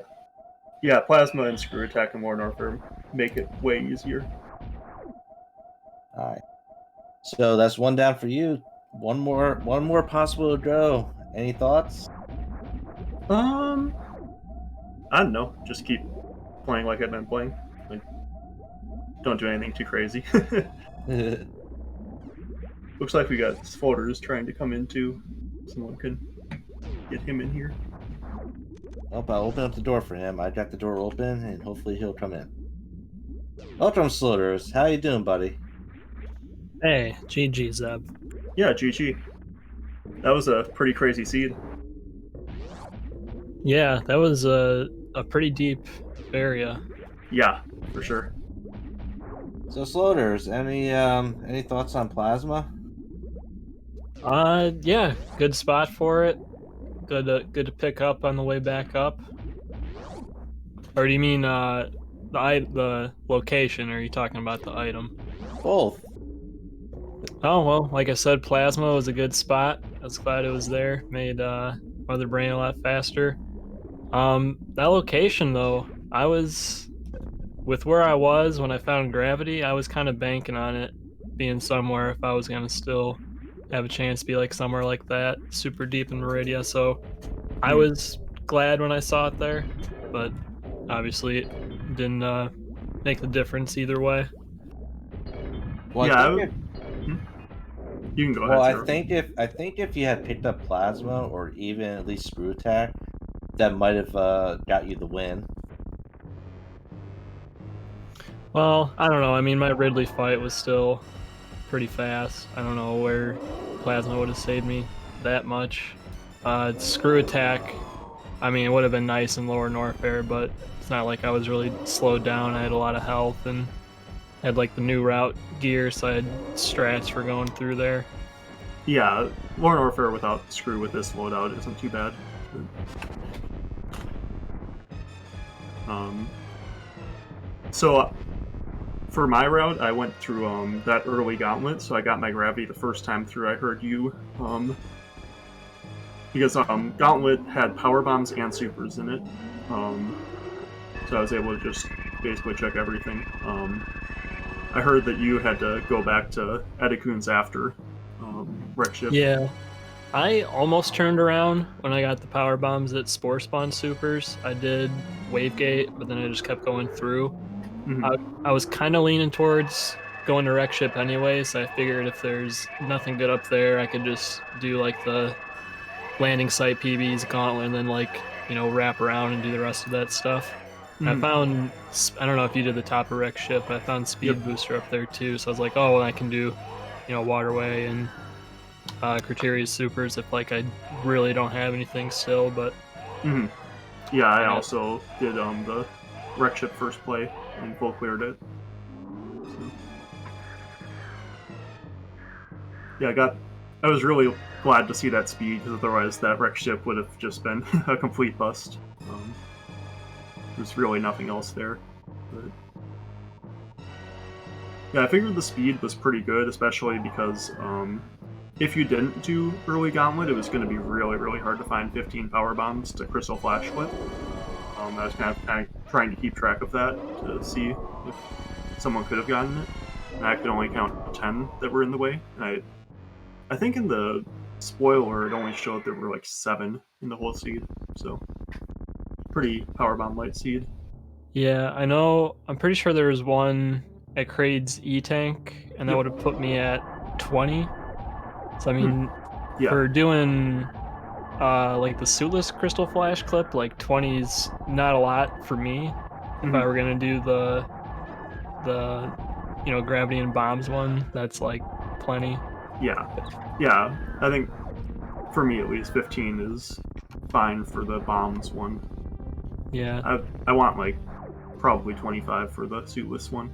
yeah, plasma and screw attack and War Norfair make it way easier. All right. So that's one down for you. One more possible to go. Any thoughts? Um, I don't know. Just keep playing like I've been playing. Like, don't do anything too crazy. Looks like we got floaters trying to come in too. Someone can get him in here. Well, I'll open up the door for him. I got the door open, and hopefully he'll come in. Welcome, Sloaters. How you doing, buddy? Hey, GG, Zeb. Yeah, GG. That was a pretty crazy seed. Yeah, that was a pretty deep area. Yeah, for sure. So, Sloaters, any thoughts on plasma? Yeah, good spot for it. Good to pick up on the way back up. Or do you mean the location? Or are you talking about the item? Both. Oh well, like I said, plasma was a good spot. I was glad it was there. Made Mother Brain a lot faster. That location though, I was with where I was when I found gravity. I was kind of banking on it being somewhere if I was gonna still have a chance to be like somewhere like that, super deep in Meridia. So I Hmm. was glad when I saw it there, but obviously it didn't make the difference either way. Well, I Yeah, think if hmm? You can go well, ahead, Zero. I think if you had picked up plasma or even at least screw attack, that might have got you the win. Well, I don't know. I mean, my Ridley fight was still pretty fast. I don't know where plasma would have saved me that much. Screw attack. I mean, it would have been nice in lower Norfair, but it's not like I was really slowed down. I had a lot of health and had like the new route gear, so I had strats for going through there. Yeah, Lorne Warfare without screw with this loadout isn't too bad. Um, so for my route, I went through that early gauntlet, so I got my gravity the first time through. I heard you, because gauntlet had power bombs and supers in it, so I was able to just basically check everything. I heard that you had to go back to Edicoon's after wreck ship. Yeah, I almost turned around when I got the power bombs at Spore Spawn Supers. I did Wavegate, but then I just kept going through. Mm-hmm. I was kind of leaning towards going to wreck ship anyway, so I figured if there's nothing good up there, I could just do like the landing site PBs gauntlet and then like wrap around and do the rest of that stuff. I Mm-hmm. found I don't know if you did the top of wreck ship, but I found speed Yep. booster up there too. So I was like, oh, well, I can do waterway and Criteria's supers if like I really don't have anything still. But Mm-hmm. Yeah, I yeah, also did the wreck ship first play and full cleared it. So. Yeah, I got I was really glad to see that speed, because otherwise that wrecked ship would have just been a complete bust. There's really nothing else there. But yeah, I figured the speed was pretty good, especially because if you didn't do early Gauntlet, it was going to be really, really hard to find 15 power bombs to Crystal Flash with. I was kind of trying to keep track of that to see if someone could have gotten it. And I could only count 10 that were in the way. And I think in the spoiler it only showed there were like 7 in the whole seed. So pretty power bomb light seed. Yeah, I know. I'm pretty sure there was one at Kraid's E-Tank, and that would have put me at 20. So, I mean, Yeah. for doing like the suitless Crystal Flash clip, like 20's not a lot for me. If I were gonna do the gravity and bombs one, that's like plenty. Yeah. I think for me at least 15 is fine for the bombs one. Yeah. I want like probably 25 for the suitless one.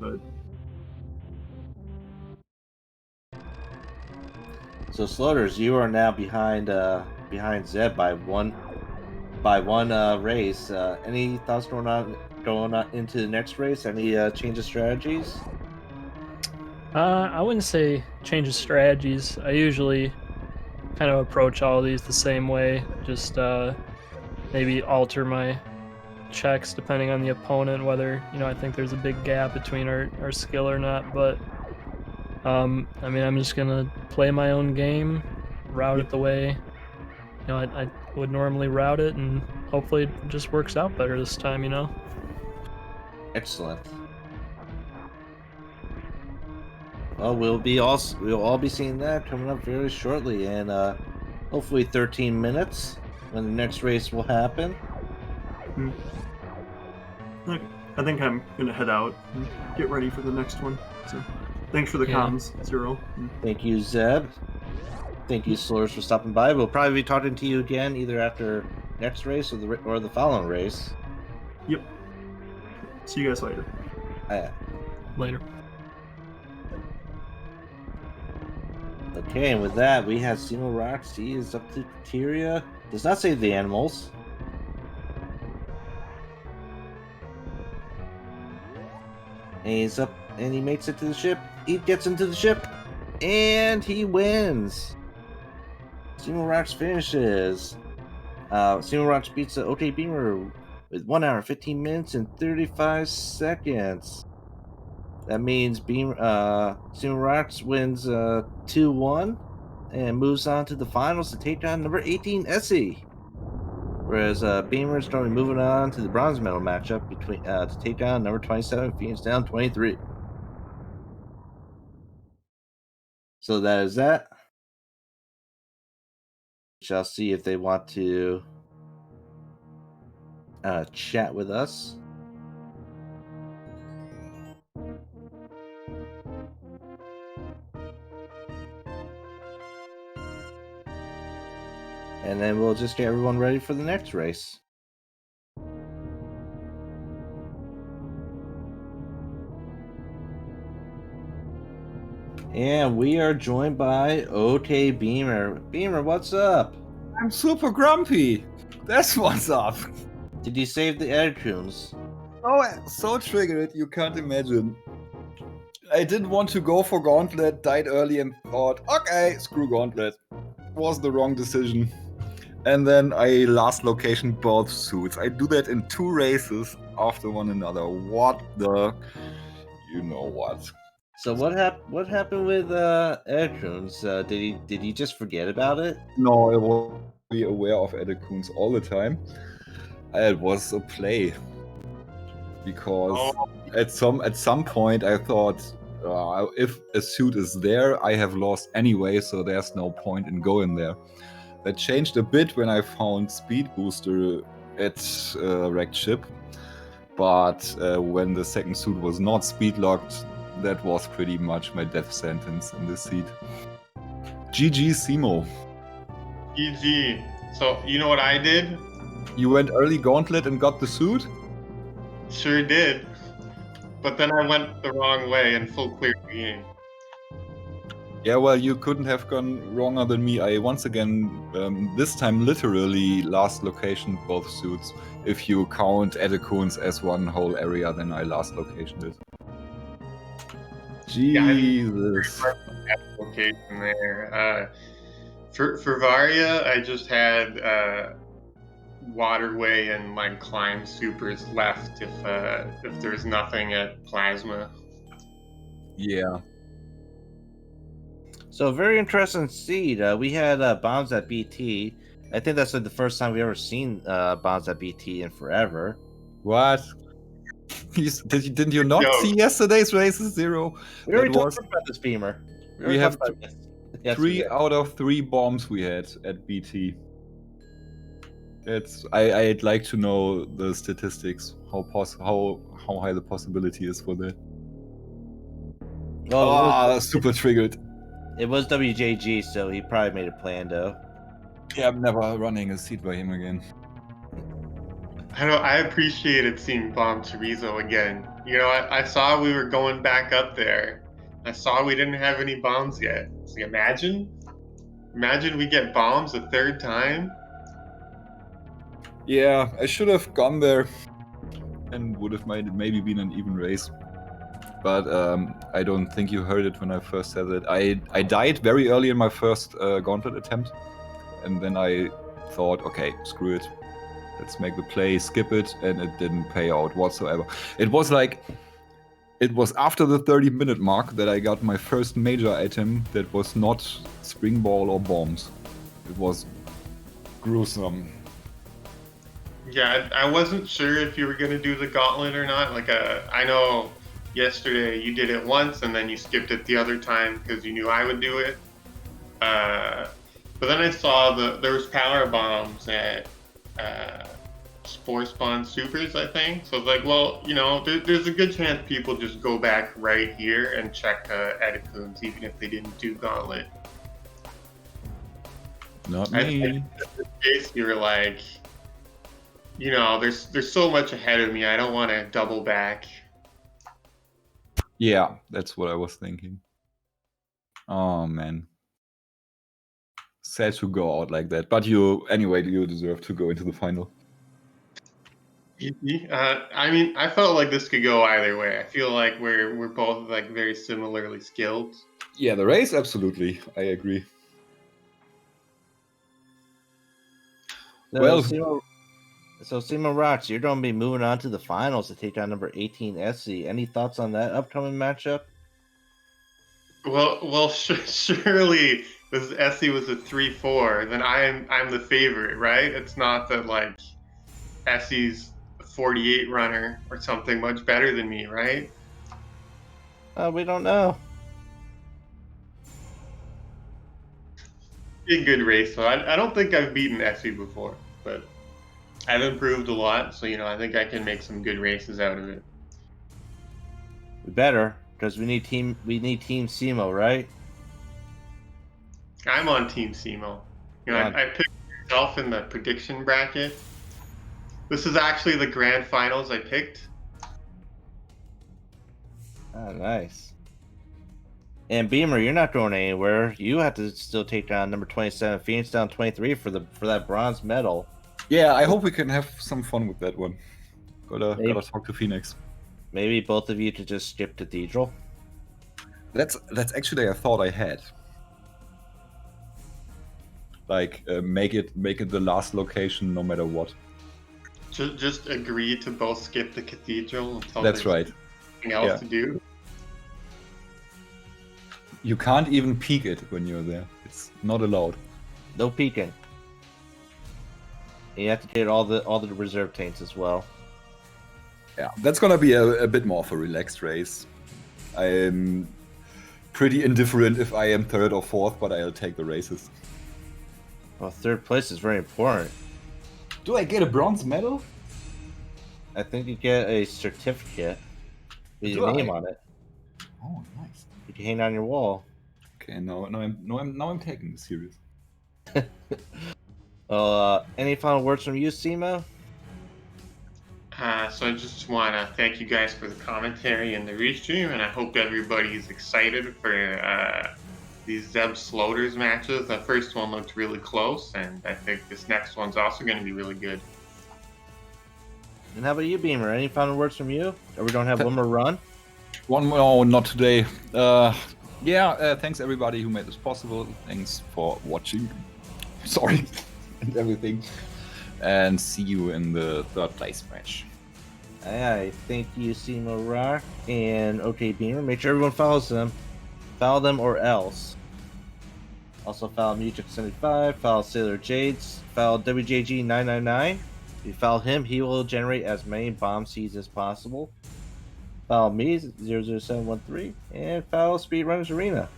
But So Sloaters, you are now behind Zeb by one race. Any thoughts going on into the next race? Any change of strategies? I wouldn't say change of strategies. I usually kind of approach all of these the same way. Just maybe alter my checks depending on the opponent, whether I think there's a big gap between our skill or not. But I mean, I'm just gonna play my own game, route it the way I would normally route it, and hopefully it just works out better this time. Excellent. Well, we'll all be seeing that coming up very shortly, and hopefully 13 minutes when the next race will happen. I think I'm gonna head out and get ready for the next one. So thanks for the comms, Zero. Thank you, Zeb. Thank you, Sloaters, for stopping by. We'll probably be talking to you again either after next race or the following race. Yep. See you guys later. Later. Okay, and with that, we have SMRAT. He is up to criteria. Does not save the animals. And he's up, and he makes it to the ship. He gets into the ship, and he wins. SMRAT finishes. SMRAT beats the OK Beamer with 1 hour, 15 minutes, and 35 seconds. That means SMRAT wins 2-1 and moves on to the finals to take down number 18 Essie. Whereas Beamer is currently moving on to the bronze medal matchup between to take down number 27 Phoenix Down 23. So that is that. We shall see if they want to chat with us. And then we'll just get everyone ready for the next race. And we are joined by OK Beamer. Beamer, what's up? I'm super grumpy. That's what's up. Did you save the Edcoons? Oh, so triggered, you can't imagine. I didn't want to go for Gauntlet, died early and thought, okay, screw Gauntlet. Was the wrong decision. And then I last location both suits. I do that in 2 races after one another. What the... You know what. So what happened with Edcoons? Did he just forget about it? No, I was be aware of Edecoons all the time. It was a play. Because at some point I thought, if a suit is there, I have lost anyway, so there's no point in going there. That changed a bit when I found Speed Booster at Wrecked Ship, but when the second suit was not speed locked, that was pretty much my death sentence in this seat. GG, cemo. GG. So, you know what I did? You went early Gauntlet and got the suit? Sure did. But then I went the wrong way and full cleared the game. Yeah, well, you couldn't have gone wronger than me. I once again, this time literally last location both suits. If you count Edecoons as one whole area, then I last locationed it. Yeah, I didn't Jesus. location there. For Varia, I just had Waterway and like Climb supers left if there's nothing at Plasma. Yeah. So very interesting seed. We had bombs at BT. I think that's like the first time we ever seen bombs at BT in forever. What? Didn't you not Yo. see yesterday's races, Zero? We already That was talked about this, Beamer. We have already talked about this 3 yesterday. out of 3 bombs we had at BT. I'd like to know the statistics, how high the possibility is for that. Well, Super triggered. it was WJG, so he probably made a plan, though. Yeah, I'm never running a seat by him again. I appreciated seeing Bomb Chorizo again. You know, I saw we were going back up there. I saw we didn't have any bombs yet. So imagine we get bombs a third time. Yeah, I should have gone there and would have maybe been an even race. But I don't think you heard it when I first said it. I died very early in my first gauntlet attempt. And then I thought, okay, screw it. Let's make the play, skip it, and it didn't pay out whatsoever. It was after the 30-minute mark that I got my first major item that was not spring ball or bombs. It was gruesome. Yeah, I wasn't sure if you were going to do the gauntlet or not. Like, I know yesterday you did it once and then you skipped it the other time because you knew I would do it. But then I saw there was power bombs at Spore Spawn Supers, I think. So I was like, well, you know, there's a good chance people just go back right here and check Edecoons, even if they didn't do Gauntlet. Not me. In this case, you were like, you know, there's so much ahead of me. I don't want to double back. Yeah, that's what I was thinking. Oh, man. Sad to go out like that. But you deserve to go into the final. I mean, I felt like this could go either way. I feel like we're both like very similarly skilled. Yeah, the race, absolutely. I agree. Well, Cemo Rocks, you're going to be moving on to the finals to take on number 18 SC. Any thoughts on that upcoming matchup? Well, surely this SC was a 3-4, then I'm the favorite, right? It's not that like SC's a 48 runner or something much better than me, right? We don't know. Be a good race, so I don't think I've beaten SC before, but I've improved a lot, so you know I think I can make some good races out of it. We better, because we need team Cemo, right? I'm on Team Cemo. You know, I picked myself in the prediction bracket. This is actually the grand finals I picked. Oh, nice. And Beamer, you're not going anywhere. You have to still take down number 27, Phoenix down 23 for that bronze medal. Yeah, I hope we can have some fun with that one. Gotta talk to Phoenix. Maybe both of you to just skip Cathedral. That's actually a thought I had. Like make it the last location no matter what. Just agree to both skip the Cathedral until That's right. Something else to do. You can't even peek it when you're there. It's not allowed. No peeking. And you have to get all the reserve taints as well. Yeah, that's gonna be a bit more of a relaxed race. I'm pretty indifferent if I am 3rd or 4th, but I'll take the races. Well, 3rd place is very important. Do I get a bronze medal? I think you get a certificate with your name on it. Oh, nice. You can hang on your wall. Okay, now I'm taking this serious. Any final words from you, Cemo? So I just want to thank you guys for the commentary and the restream, and I hope everybody's excited for these Zeb Sloaters matches. That first one looked really close, and I think this next one's also going to be really good. And how about you, Beamer? Any final words from you? Or we don't have one more run? One more, no, not today. Thanks everybody who made this possible. Thanks for watching. Sorry, and everything. And see you in the third place match. Alright, thank you, Cemo Rock and OK Beamer. Make sure everyone follows them. Follow them or else. Also follow Music75, follow Sailor Jades, follow WJG999. If you follow him, he will generate as many bomb seeds as possible. Follow me, 00713, and follow Speedrunners Arena.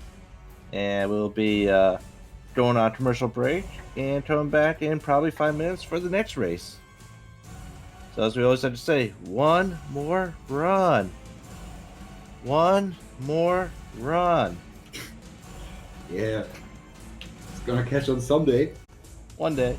And we'll be going on a commercial break and coming back in probably 5 minutes for the next race. So as we always have to say, one more run. One more run. Yeah. It's gonna catch on someday. One day.